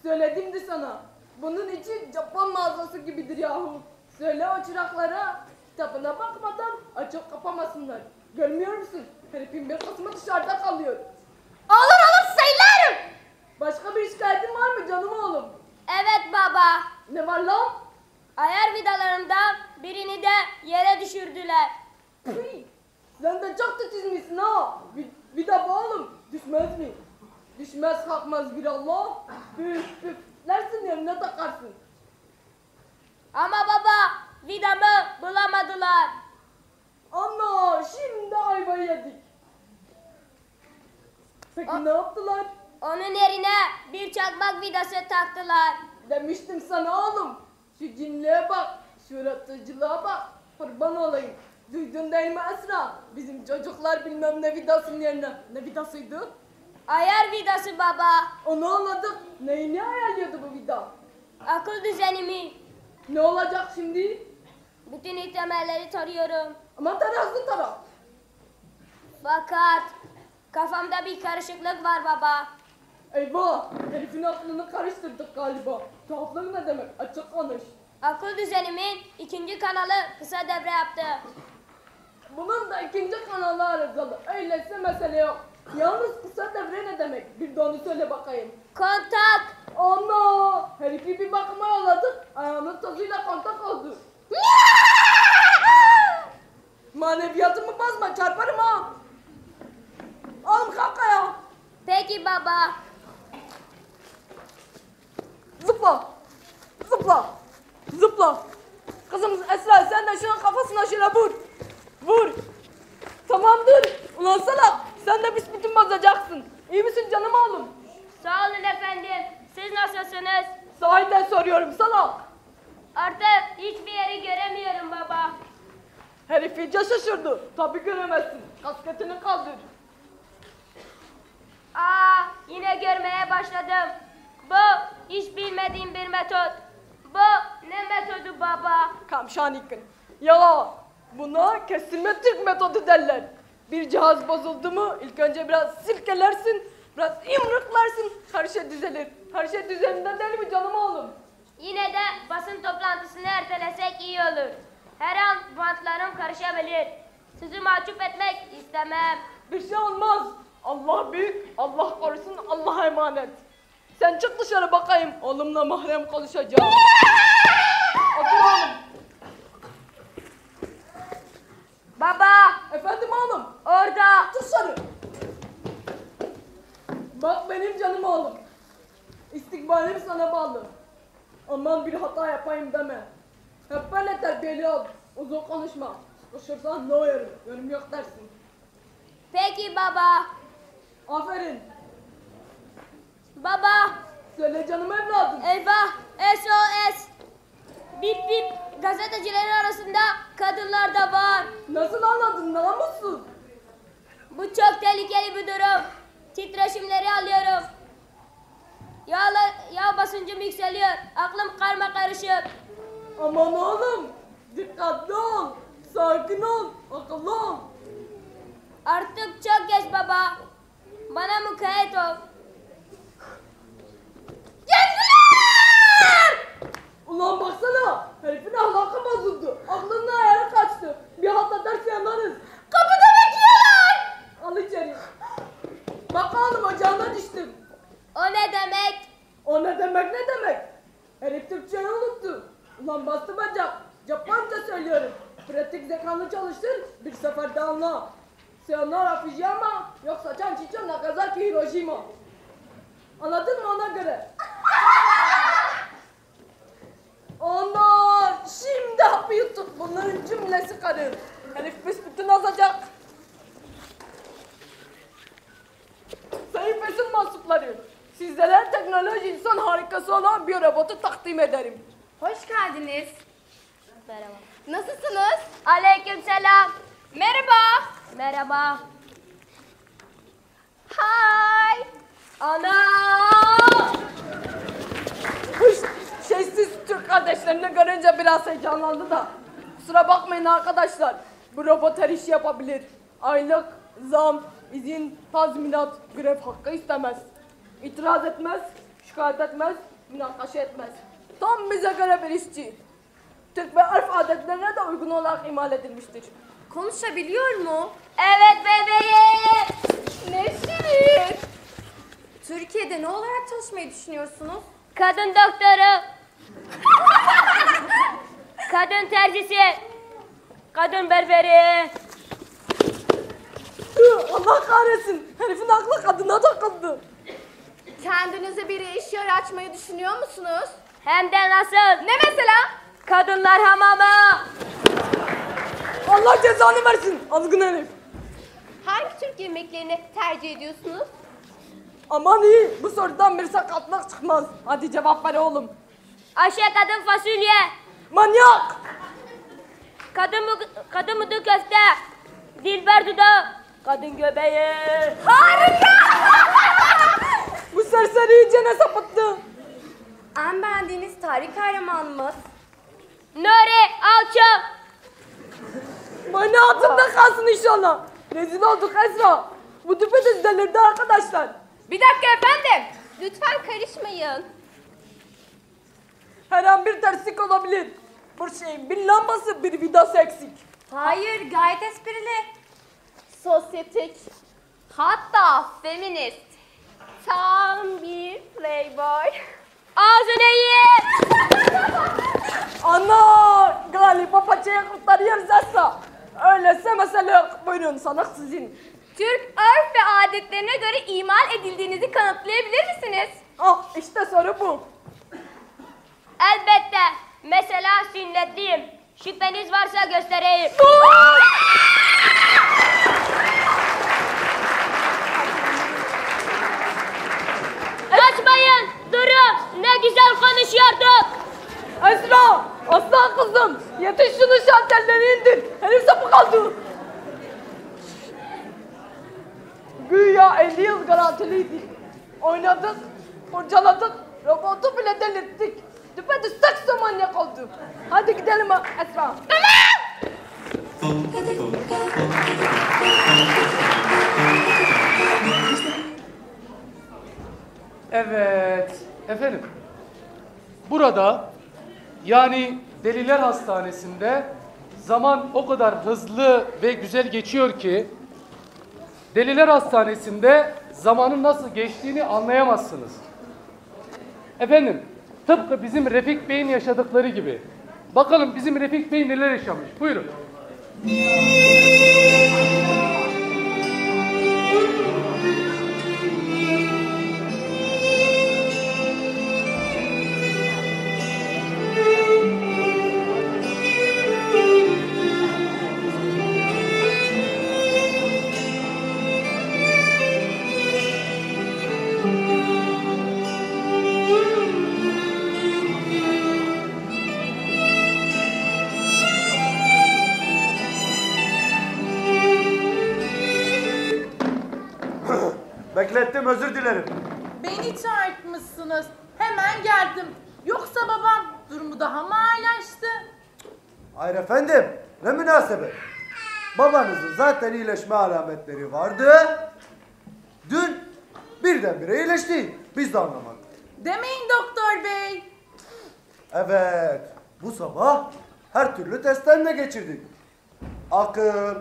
söyledim de sana. Bunun için Japon mağazası gibidir yahu. Söyle o çıraklara kitabına bakmadan açıp kapamasınlar. Görmüyor musun? Herifin bir kısmı dışarıda kalıyor. Olur söylerim. Başka bir şikayetin var mı canım oğlum? Evet baba. Ne var lan? Ayar vidalarımdan birini de yere düşürdüler. Pıy! Sen de çok titizmişsin ha. Vida bu oğlum. Düşmez mi? Düşmez kalkmaz bir Allah. Püf püf. Dersin yerine takarsın. Ama baba vidamı bulamadılar. Ana şimdi ayvayı yedik. Peki ne yaptılar? Onun yerine bir çakmak vidası taktılar. Demiştim sana oğlum. Şu cinliğe bak. Şu yaratıcılığa bak. Kurban olayım. Duydun değil mi Esra? Bizim çocuklar bilmem ne vidasının yerine. Ne vidasıydı? Ayar vidası baba. Onu anladık. Neyini ayarlıyordu bu vida? Akıl düzenimi. Ne olacak şimdi? Bütün ihtimalleri tarıyorum. Aman tarafsın taraf. Fakat kafamda bir karışıklık var baba. Eyvah! Herifin aklını karıştırdık galiba. Tuhaflık ne demek? Açık konuş. Akıl düzenimin ikinci kanalı kısa devre yaptı. Bunun da ikinci kanalı arızalı. Öyleyse mesele yok. Yalnız kısa devre ne demek? Bir de onu söyle bakayım. Kontak. Ana! Herifi bir bakıma yolladık. Ayağının tozuyla kontak oldu. Maneviyatımı bozma, çarparım ha. Oğlum kalk ayağa. Peki baba. Zıpla. Zıpla. Zıpla. Kızım Esra sen de şunun kafasına şöyle vur. Vur. Tamamdır. Ulan salak. Sen de büsbütün bozacaksın. İyi misin canım oğlum? Sağ olun efendim. Siz nasılsınız? Sahiden soruyorum salak. Artık hiçbir yeri göremiyorum baba. Herif iyice şaşırdı. Tabii göremezsin. Kasketini kaldır. Yine görmeye başladım. Bu hiç bilmediğim bir metot. Bu ne metodu baba? Kamşanikin. Ya buna kesilme Türk metodu derler. Bir cihaz bozuldu mu ilk önce biraz silkelersin, biraz yumruklarsın, her şey düzelir. Her şey düzeninde değil mi canım oğlum? Yine de basın toplantısını ertelesek iyi olur. Her an bantlarım karışabilir. Sizi mahcup etmek istemem. Bir şey olmaz. Allah büyük, Allah korusun, Allah'a emanet. Sen çık dışarı bakayım, oğlumla mahrem konuşacağım. Otur oğlum. Baba, Efendim oğlum. orada. Dışarı. Bak benim canım oğlum. İstikbalim sana bağlı. Aman bir hata yapayım deme. Hep böyle terbiyeli ol. Uzun konuşma. Sıkışırsan ne uyarım. Yorum yok dersin. Peki baba. Aferin. Baba, Söyle canım evladım. eyvah, SOS. Bip bip, gazetecilerin arasında kadınlar da var. Nasıl anladın namussuz? Bu çok tehlikeli bir durum. Titreşimleri alıyorum. Yağ basıncım yükseliyor. Aklım karma karışık. Aman oğlum. Dikkatli ol. Sakin ol, akıllı ol. Artık çok geç baba. Bana mukayyet ol. Ulan baksana, herifin ahlakı bozuldu. Aklının ayarı kaçtı. Bir halt ederse yanarız. Kapıda bekliyorlar. Al içeri. Bakalım ocağına düştüm. O ne demek? O ne demek ne demek? Herif Türkçeyi unuttu. Ulan bastı bacak. Japonca söylüyorum. Pratik zekanı çalıştır, bir seferde anla. Sayonara Fujiyama, yoksa Chanchicho Nagasaki Hiroshima. Anladın mı ona göre? Ana, şimdi hapı yuttuk. Bunların cümlesi karır. Herif büsbütün azacak. Sayın Fesil mensupları, sizlere teknoloji insan harikası olan bir robotu takdim ederim. Hoş geldiniz. Merhaba. Nasılsınız? Aleykümselam. Merhaba. Merhaba. Hay. Ana! Şeysiz Türk kardeşlerini görünce biraz heyecanlandı da. Kusura bakmayın arkadaşlar. Bu robot her işi yapabilir. Aylık, zam, izin, tazminat, grev hakkı istemez. İtiraz etmez, şikayet etmez, münakaşa etmez. Tam bize göre bir işçi. Türk ve örf adetlerine de uygun olarak imal edilmiştir. Konuşabiliyor mu? Evet bebeğim. Ne şirin! Türkiye'de ne olarak çalışmayı düşünüyorsunuz? Kadın doktoru. Kadın terzisi. Kadın berberi. Allah kahretsin! Herifin aklı kadına takıldı. Kendinize bir iş yeri açmayı düşünüyor musunuz? Hem de nasıl? Ne mesela? Kadınlar hamamı. Allah cezanı versin azgın herif. Hangi Türk yemeklerini tercih ediyorsunuz? Aman iyi, bu sorudan bir sakatlık çıkmaz. Hadi cevap ver oğlum. Ayşe kadın fasulye. Manyak! Kadın mudu köfte. Dilber dudağı. Kadın göbeği. Harika! Bu serseri iyice ne sapıttı? En beğendiğiniz tarih kahramanımız? Nuri Alço. Bana hatırda kalsın inşallah. Rezil olduk Esra. Bu düpedüz delirdi arkadaşlar. Bir dakika efendim. Lütfen karışmayın. Her an bir terslik olabilir. Bu şeyin bir lambası bir vidası eksik. Hayır, gayet esprili. Sosyetik. Hatta feminist. Tam bir playboy. Ağzını ye. Ana! Galiba paçayı kurtarıyoruz Esra. Öyleyse mesele yok. Buyurun sanık sizin. Türk örf ve adetlerine göre imal edildiğinizi kanıtlayabilir misiniz? Ah işte soru bu. Elbette. Mesela sünnetliyim. Şüpheniz varsa göstereyim. Kaçmayın. Durun. Ne güzel konuşuyorduk. Esra! Aslan kızım! Yetiş şunun şalterlerini indir. Herif sapı kaldı. Güya 50 yıl garantiliydi. Oynadık, kurcaladık, robotu bile delirttik. Düpedüz sekso manyak oldu. Hadi gidelim Esra. Evet, efendim. Burada, yani Deliler Hastanesi'nde zaman o kadar hızlı ve güzel geçiyor ki Deliler Hastanesi'nde zamanın nasıl geçtiğini anlayamazsınız. Efendim, tıpkı bizim Refik Bey'in yaşadıkları gibi. Bakalım bizim Refik Bey neler yaşamış. Buyurun. Beklettim, özür dilerim. Beni çağırtmışsınız. Hemen geldim. Yoksa babam durumu daha mı ağırlaştı? Hayır efendim, Ne münasebet. Babanızın zaten iyileşme alametleri vardı. Dün birdenbire iyileşti. Biz de anlamadık. Demeyin doktor bey. Evet. Bu sabah her türlü testten de geçirdik. Akıl,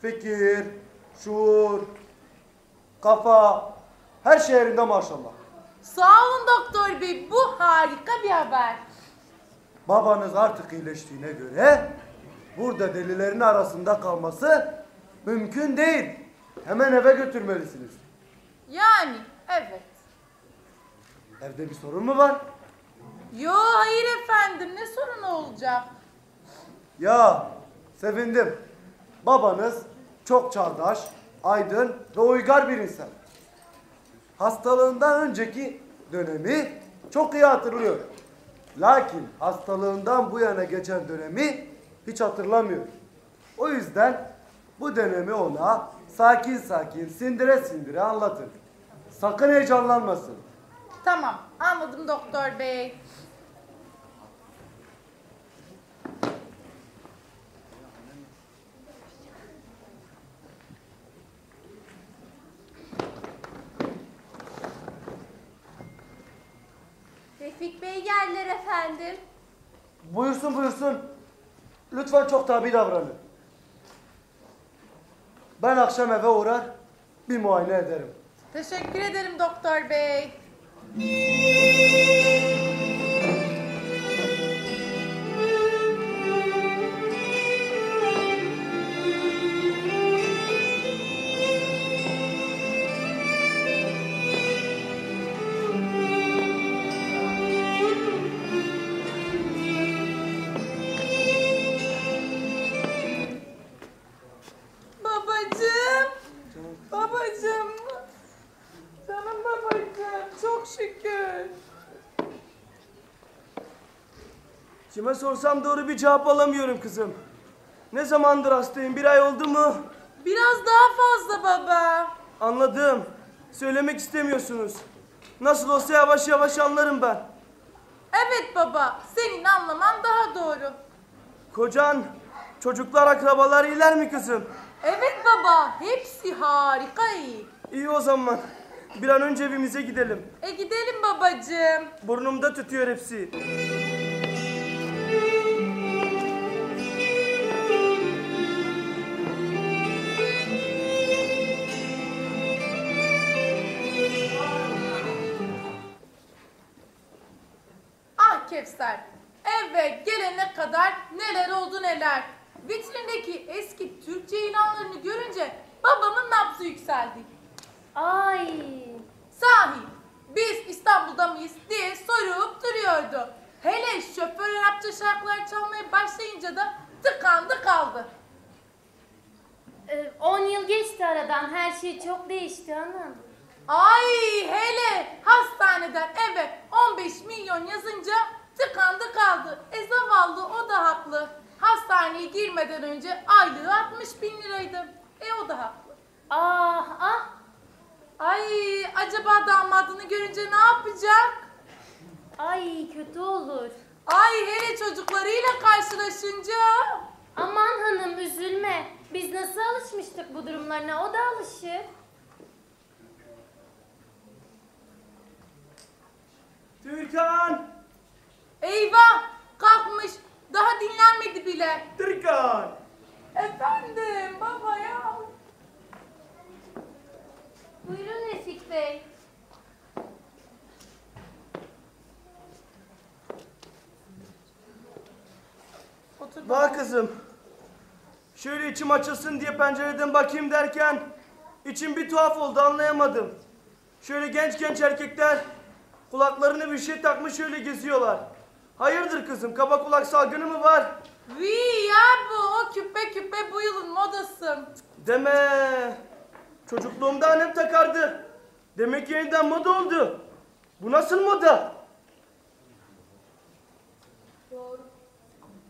fikir, şuur, kafa, her şey yerinde maşallah. Sağ olun doktor bey. Bu harika bir haber. Babanız artık iyileştiğine göre burada delilerin arasında kalması mümkün değil. Hemen eve götürmelisiniz. Yani evet. Evde bir sorun mu var? Yo hayır efendim, ne sorun olacak? Ya sevindim. Babanız çok çağdaş, aydın ve uygar bir insan. Hastalığından önceki dönemi çok iyi hatırlıyor. Lakin hastalığından bu yana geçen dönemi hiç hatırlamıyor. O yüzden bu dönemi ona sakin sakin, sindire sindire anlatın. Sakın heyecanlanmasın. Tamam, anladım doktor bey. Refik Bey geldiler efendim. Buyursun buyursun. Lütfen çok tabi davranın. Ben akşam eve uğrar, bir muayene ederim. Teşekkür ederim doktor bey. Babacığım. Babacığım. Canım babacığım. Çok şükür. Kime sorsam doğru bir cevap alamıyorum kızım. Ne zamandır hastayım? Bir ay oldu mu? Biraz daha fazla baba. Anladım. Söylemek istemiyorsunuz. Nasıl olsa yavaş yavaş anlarım ben. Evet baba. Senin anlaman daha doğru. Kocan, çocuklar, akrabalar iyiler mi kızım? Evet baba. Hepsi harika iyi. İyi o zaman. Bir an önce evimize gidelim. Gidelim babacığım. Burnumda tütüyor hepsi. Ah Kevser. Evet gelene kadar neler oldu neler. Vitrindeki eski Türkçe ilanlarını görünce babamın nabzı yükseldi. Ay. Sahi biz İstanbul'da mıyız diye sorup duruyordu. Hele şoför Arapça şarkılar çalmaya başlayınca da tıkandı kaldı. 10 yıl geçti aradan. Her şey çok değişti hanım. Ay hele hastaneden eve 15 milyon yazınca tıkandı kaldı. Zavallı o da haklı. Hastaneye girmeden önce aylığı 60 bin liraydı. O da haklı. Ah ah. Ay acaba damadını görünce ne yapacak? Ay kötü olur. Ay hele çocuklarıyla karşılaşınca. Aman hanım üzülme. Biz nasıl alışmıştık bu durumlarına, o da alışır. Türkan! Eyvah kalkmış. Daha dinlenmedi bile. Türkan! Efendim baba ya. Buyurun Refik Bey. Bak kızım. Şöyle içim açılsın diye pencereden bakayım derken içim bir tuhaf oldu, anlayamadım. Şöyle genç genç erkekler kulaklarına bir şey takmış şöyle geziyorlar. Hayırdır kızım, kaba kulak salgını mı var? Ya bu o küpe bu yılın modası. Deme. Çocukluğumda annem takardı. Demek yeniden moda oldu. Bu nasıl moda?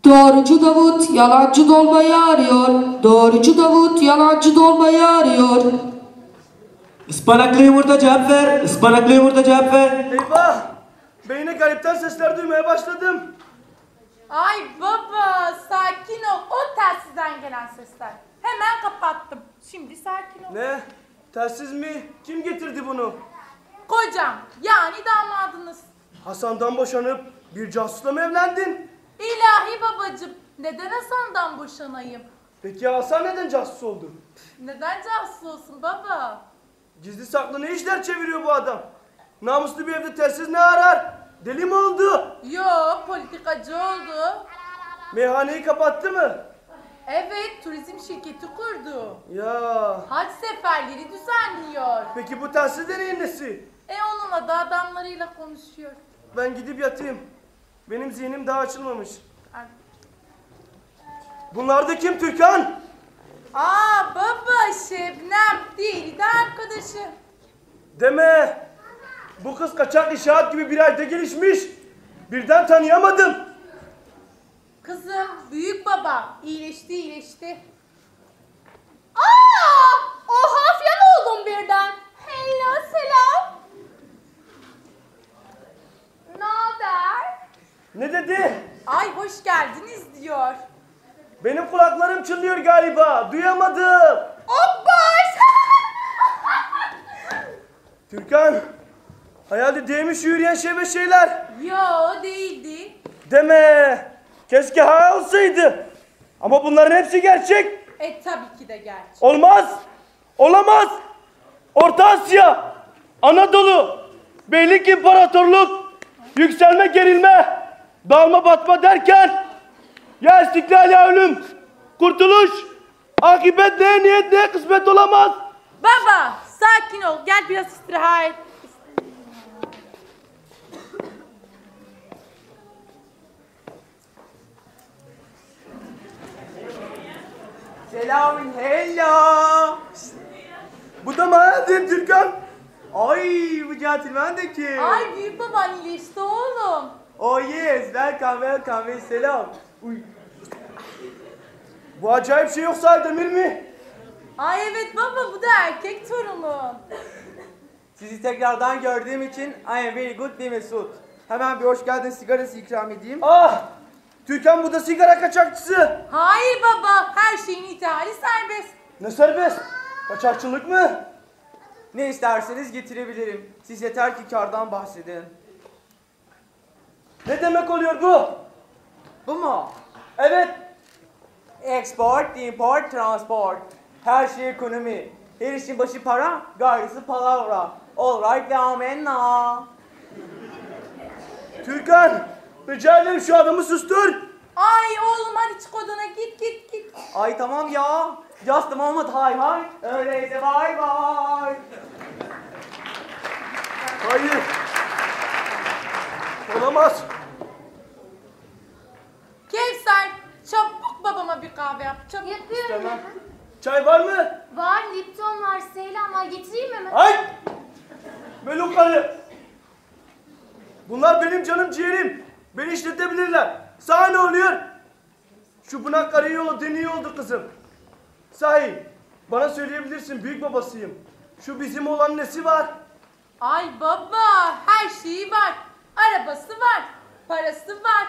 Doğrucu Davut yalancı dolmayı arıyor. Doğrucu Davut yalancı dolmayı arıyor. Ispanaklı yumurta cevap ver. Ispanaklı yumurta cevap ver. Eyvah! Beyne garipten sesler duymaya başladım. Ay baba sakin ol. O telsizden gelen sesler. Hemen kapattım. Şimdi sakin ol. Ne? Telsiz mi? Kim getirdi bunu? Kocam yani damadınız. Hasan'dan boşanıp bir casusla mı evlendin? İlahi babacım. Neden Hasan'dan boşanayım? Peki ya Hasan neden casus oldu? Neden casus olsun baba? Gizli saklı ne işler çeviriyor bu adam? Namuslu bir evde telsiz ne arar? Deli mi oldu? Yo politikacı oldu. Meyhaneyi kapattı mı? Evet turizm şirketi kurdu. Ya. Hac seferleri düzenliyor. Peki bu telsiz de neyin nesi? Onunla da adamlarıyla konuşuyor. Ben gidip yatayım. Benim zihnim daha açılmamış. Bunlar da kim Türkan? Aa baba Şebnem değil de arkadaşı. Deme. Bu kız kaçak inşaat gibi bir ayda gelişmiş. Birden tanıyamadım. Kızım büyük baba iyileşti. Aa! Oha falan oldum birden. Hello selam. Ne haber? Ne dedi? Ay hoş geldiniz diyor. Benim kulaklarım çınlıyor galiba. Duyamadım. Obbaş! Türkan. Hayalde değmiş yürüyen şeyler. Yo değildi. Deme. Keşke hayal olsaydı. Ama bunların hepsi gerçek. Tabii ki de gerçek. Olmaz. Olamaz. Orta Asya. Anadolu. Beylik imparatorluk. Yükselme gerilme. Dağılma batma derken. Ya istiklal ya ölüm. Kurtuluş. Akibet ne niyet ne kısmet olamaz. Baba sakin ol gel biraz istirahat et. Selam, hello. Bu da Mahaddin Türkan. Ay, bu gentleman de kim? Ay büyük baban iyileşti oğlum. Oh yes, welcome, selam. Uy. Bu acayip şey yoksa Aydemir mi? Ay evet baba bu da erkek torunum. Sizi tekrardan gördüğüm için I am very good ve Mesut. Hemen bir hoş geldin sigarası ikram edeyim. Ah! Türkan bu da sigara kaçakçısı. Hayır baba her şeyin ithali serbest. Ne serbest? Kaçakçılık mı? Ne isterseniz getirebilirim. Siz yeter ki kardan bahsedin. Ne demek oluyor bu? Bu mu? Evet. Export, import, transport. Her şey ekonomi. Her işin başı para, gayrısı palavra. All right ve amenna. Türkan, rica ederim şu adamı sustur. Ay oğlum hadi çık odana git. Ay tamam ya. Just a moment, hay. Öyleyse bye bye. Hayır. Olamaz. Kevser çabuk babama bir kahve yap çabuk. Yapıyorum. Tamam. Çay var mı? Var Lipton var, Seylan var. Getireyim mi? Ay! Melun karı. Bunlar benim canım ciğerim. Beni işletebilirler. Sana ne oluyor? Şu bunak karıyı yola deniyor oldu kızım. Sahi, bana söyleyebilirsin büyük babasıyım. Şu bizim olan nesi var? Ay baba her şeyi var. Arabası var, parası var.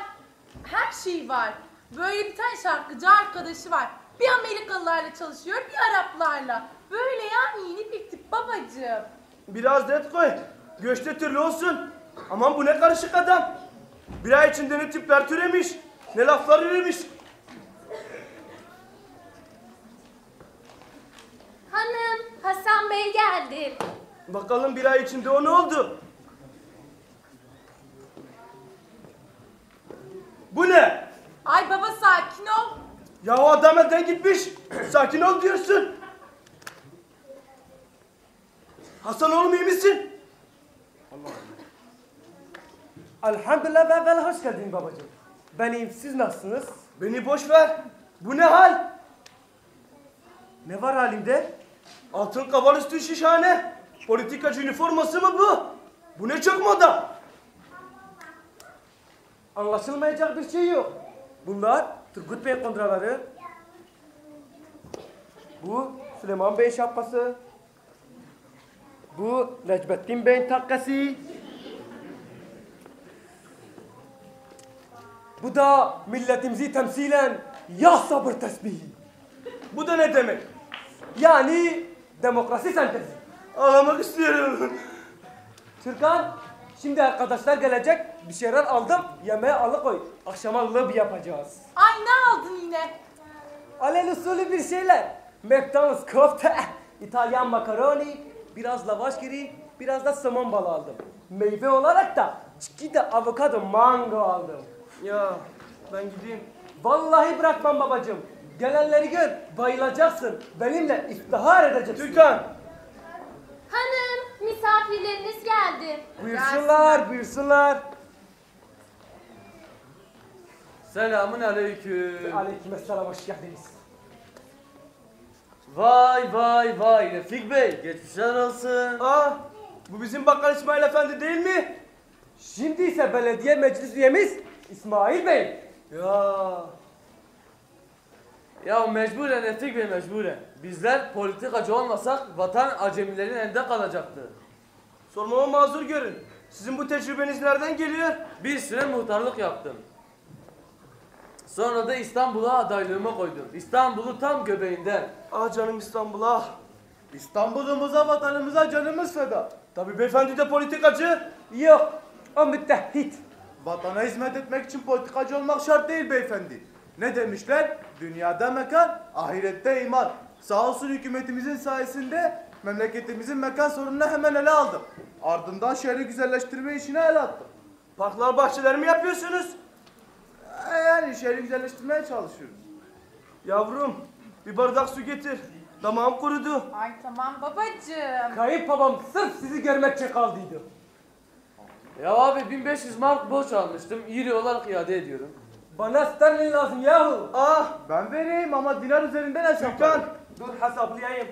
Her şeyi var. Böyle bir tane şarkıcı arkadaşı var. Bir Amerikalılarla çalışıyor, bir Araplarla. Böyle yani yeni bir tip babacığım. Biraz da et koy. Göçte türlü olsun. Aman bu ne karışık adam. Bir ay içinde ne tipler türemiş. Ne laflar üremiş. Hanım, Hasan Bey geldi. Bakalım bir ay içinde o ne oldu? Bu ne? Ay baba sakin ol. Ya o adam elden gitmiş. Sakin ol diyorsun. Hasan oğlum iyi misin? Elhamdülillah ve evvel hoş geldin babacığım. Ben iyiyim, siz nasılsınız? Beni boş ver. Bu ne hal? Ne var halimde? Altın kaval üstü şişhane. Politikacı üniforması mı bu? Bu ne çok moda? Anlaşılmayacak bir şey yok. Bunlar Turgut Bey kontraları. Bu Süleyman Bey şapkası. Bu Necmettin Bey'in takkası. Bu da milletimizi temsilen ya sabır tesbihi. Bu da ne demek? Yani demokrasi sentezi. Ağlamak istiyorum. Türkan, şimdi arkadaşlar gelecek. Bir şeyler aldım. Yemeğe alıkoy. Akşama lobi yapacağız. Ay ne aldın yine? Alel usulü bir şeyler. McDonald's köfte, İtalyan makaroni, biraz lavaş giri, biraz da somon balı aldım. Meyve olarak da 2 de avokado mango aldım. Ya ben gideyim. Vallahi bırakmam babacığım. Gelenleri gör, bayılacaksın. Benimle iftihar edeceksin. Türkan. Hanım, misafirleriniz geldi. Buyursunlar, buyursunlar. Selamun aleyküm. Aleykümselam, hoş geldiniz. Vay vay vay Refik Bey, geçmişler olsun. Bu bizim Bakkal İsmail Efendi değil mi? Şimdi ise belediye meclis üyemiz İsmail Bey. Ya mecburen Refik Bey, mecburen. Bizler politikacı olmasak vatan acemilerin elinde kalacaktı. Sormama mazur görün. Sizin bu tecrübeniz nereden geliyor? Bir süre muhtarlık yaptım. Sonra da İstanbul'a adaylığımı koydum. İstanbul'u tam göbeğinden. Ah canım İstanbul'a. İstanbul'umuza, vatanımıza canımız feda. Tabii beyefendi de politikacı. Yok, o müttehit. Vatana hizmet etmek için politikacı olmak şart değil beyefendi. Ne demişler? Dünyada mekan, ahirette iman. Sağ olsun hükümetimizin sayesinde memleketimizin mekan sorununu hemen ele aldım. Ardından şehri güzelleştirme işine el attım. Parklar, bahçeler mi yapıyorsunuz? Yani şehri güzelleştirmeye çalışıyoruz. Yavrum, bir bardak su getir. Damağım kurudu. Ay tamam babacığım. Kayıp babam sırf sizi görmek için kaldıydı. Ya abi 1500 mark borç almıştım. İri olarak iade ediyorum. Bana sterlin lazım yahu. Ben vereyim ama dinar üzerinden hesap. Türkan, dur hesaplayayım.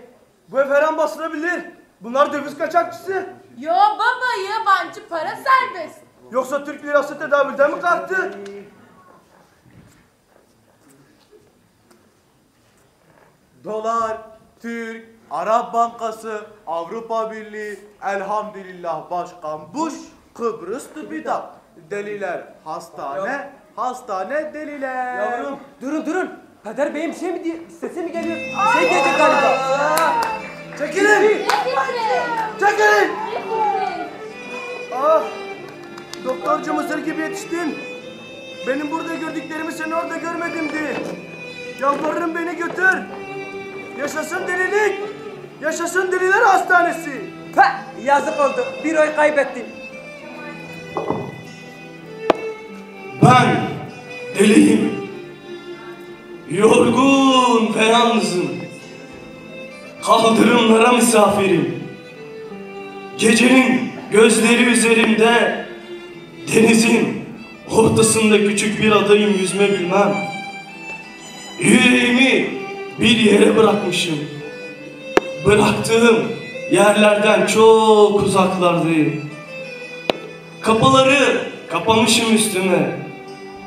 Bu ev her an basılabilir. Bunlar döviz kaçakçısı. Yo baba, yabancı para serbest. Yoksa Türk lirası tedavülden mi kalktı? Dolar, Türk, Arap Bankası, Avrupa Birliği, elhamdülillah Başkan Bush, Kıbrıs TÜBİTAK. Deliler hastane, hastane deliler. Yavrum. Durun. Peder Bey'im şey mi diye, sesi mi geliyor? Şey diyecek galiba. Çekilin! Çekilin! Doktorcu mısır gibi yetiştin. Benim burada gördüklerimi sen orada görmedimdi. Yalvarırım beni götür. Yaşasın delilik. Yaşasın deliler hastanesi. Yazık oldu. Bir oy kaybettim. Ben deliyim. Yorgun ve yalnızım. Kaldırımlara misafirim. Gecenin gözleri üzerimde, denizin ortasında küçük bir adayım, yüzme bilmem. Yüreğimi bir yere bırakmışım. Bıraktığım yerlerden çok uzaklardayım. Kapıları kapamışım üstüme.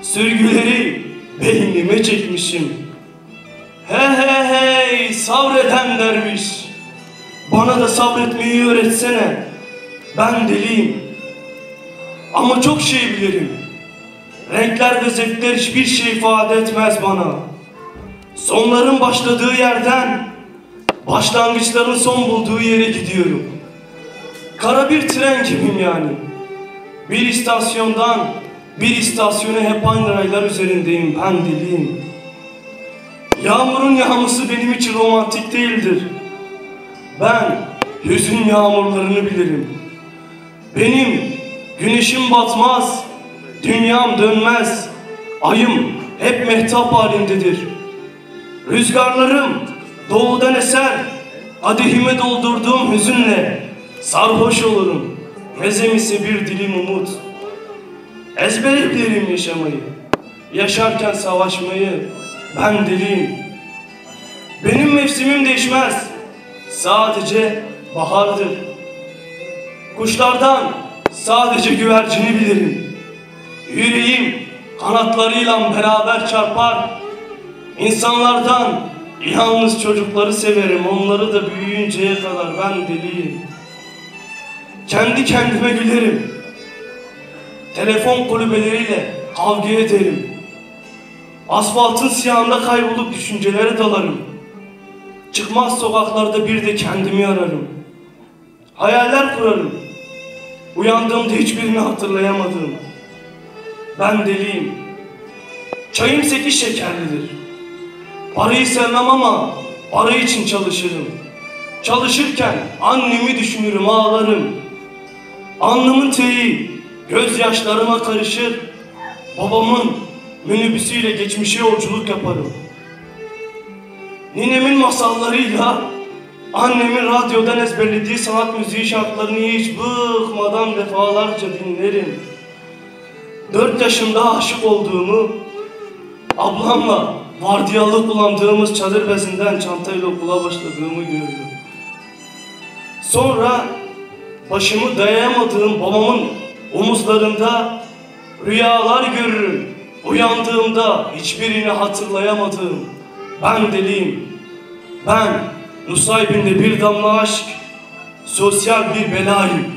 Sürgüleri beynime çekmişim. Hey sabreden derviş. Bana da sabretmeyi öğretsene. Ben deliyim. Ama çok şey bilirim. Renkler ve zevkler hiçbir şey ifade etmez bana. Sonların başladığı yerden başlangıçların son bulduğu yere gidiyorum. Kara bir tren gibiyim yani. Bir istasyondan bir istasyona hep aynı raylar üzerindeyim. Ben deliyim. Yağmurun yağması benim için romantik değildir. Ben hüzün yağmurlarını bilirim. Benim güneşim batmaz, dünyam dönmez, ayım hep mehtap halindedir. Rüzgarlarım doğudan eser, kadehime doldurduğum hüzünle sarhoş olurum. Mezem ise bir dilim umut. Ezbere bilirim yaşamayı, yaşarken savaşmayı. Ben deliyim. Benim mevsimim değişmez. Sadece bahardır. Kuşlardan sadece güvercini bilirim. Yüreğim kanatlarıyla beraber çarpar. İnsanlardan yalnız çocukları severim. Onları da büyüyünceye kadar ben deliyim. Kendi kendime gülerim. Telefon kulübeleriyle kavga ederim. Asfaltın siyahında kaybolup düşüncelere dalarım. Çıkmaz sokaklarda bir de kendimi ararım. Hayaller kurarım. Uyandığımda hiçbirini hatırlayamadım. Ben deliyim. Çayım 8 şekerlidir. Parayı sevmem ama para için çalışırım. Çalışırken annemi düşünürüm, ağlarım. Alnımın teri gözyaşlarıma karışır. Babamın minibüsüyle geçmişe yolculuk yaparım. Ninemin masallarıyla annemin radyodan ezberlediği sanat müziği şarkılarını hiç bıkmadan defalarca dinlerim. 4 yaşında aşık olduğumu, ablamla vardiyalı kullandığımız çadır bezinden çantayla okula başladığımı gördüm. Sonra başımı dayayamadığım babamın omuzlarında rüyalar görürüm. Uyandığımda hiçbirini hatırlayamadım. Ben deliyim. Ben Nusaybin'de bir damla aşk, sosyal bir belayım.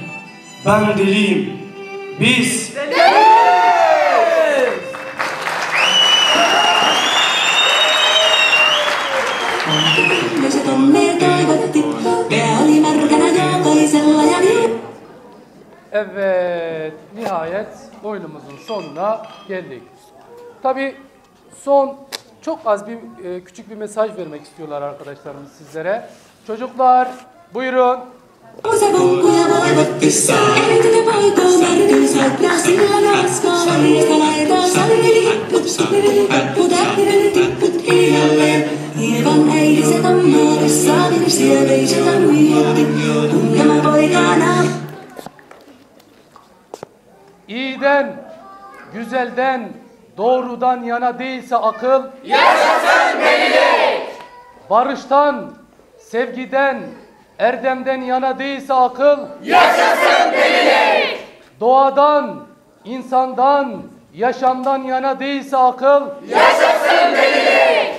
Ben deliyim. Biz Ja se tonne toivotti, pää oli märkänä jokaisella ja Evet, nihayet oyunumuzun sonuna geldik. Tabii son çok az bir küçük bir mesaj vermek istiyorlar arkadaşlarımız sizlere. Çocuklar buyurun. Se punkkuja voivotissaan, ei tytö poikoo märkyn soittaa, sillä naskaa laidasta laitaan, salveli tipput hiljalleen. Hievan eiliset ammaarissa, virsiä veisi tammijoki, tunnema poikana. İyiden, güzelden, doğrudan yana değilse akıl, yaşasın delilik! Barıştan, sevgiden, erdemden yana değilse akıl, yaşasın delilik! Doğadan, insandan, yaşamdan yana değilse akıl, yaşasın delilik!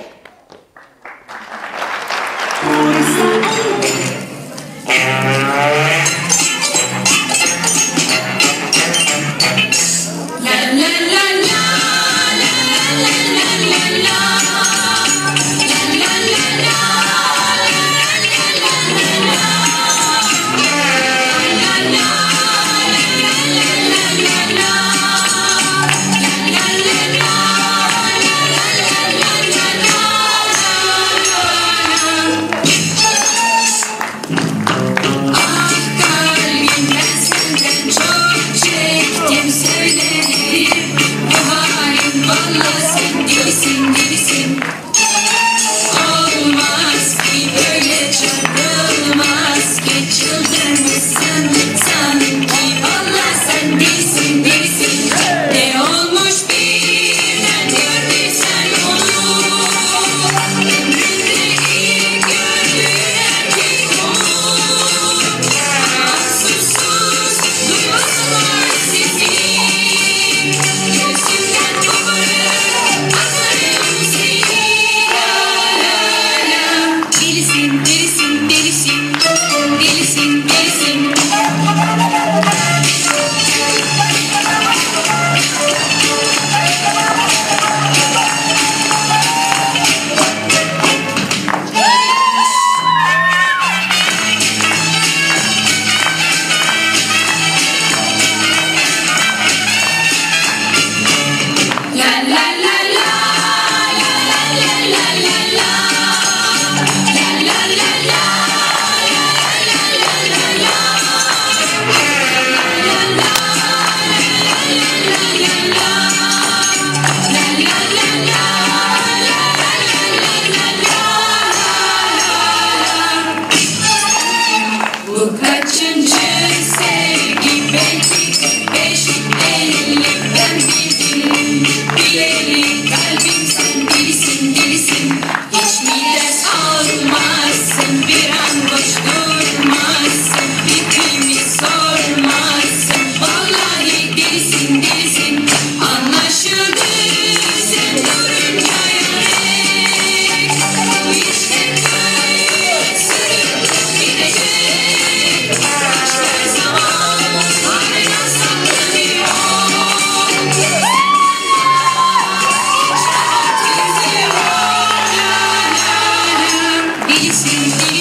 Delisin, delisin,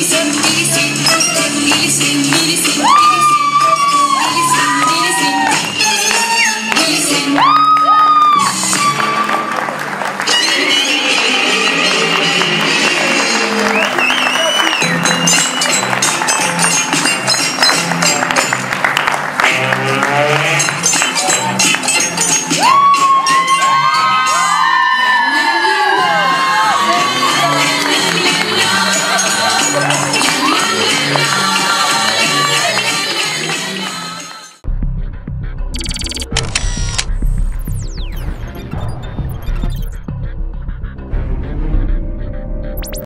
sevgilisin, sevgilisin, sevgilisin, sevgilisin.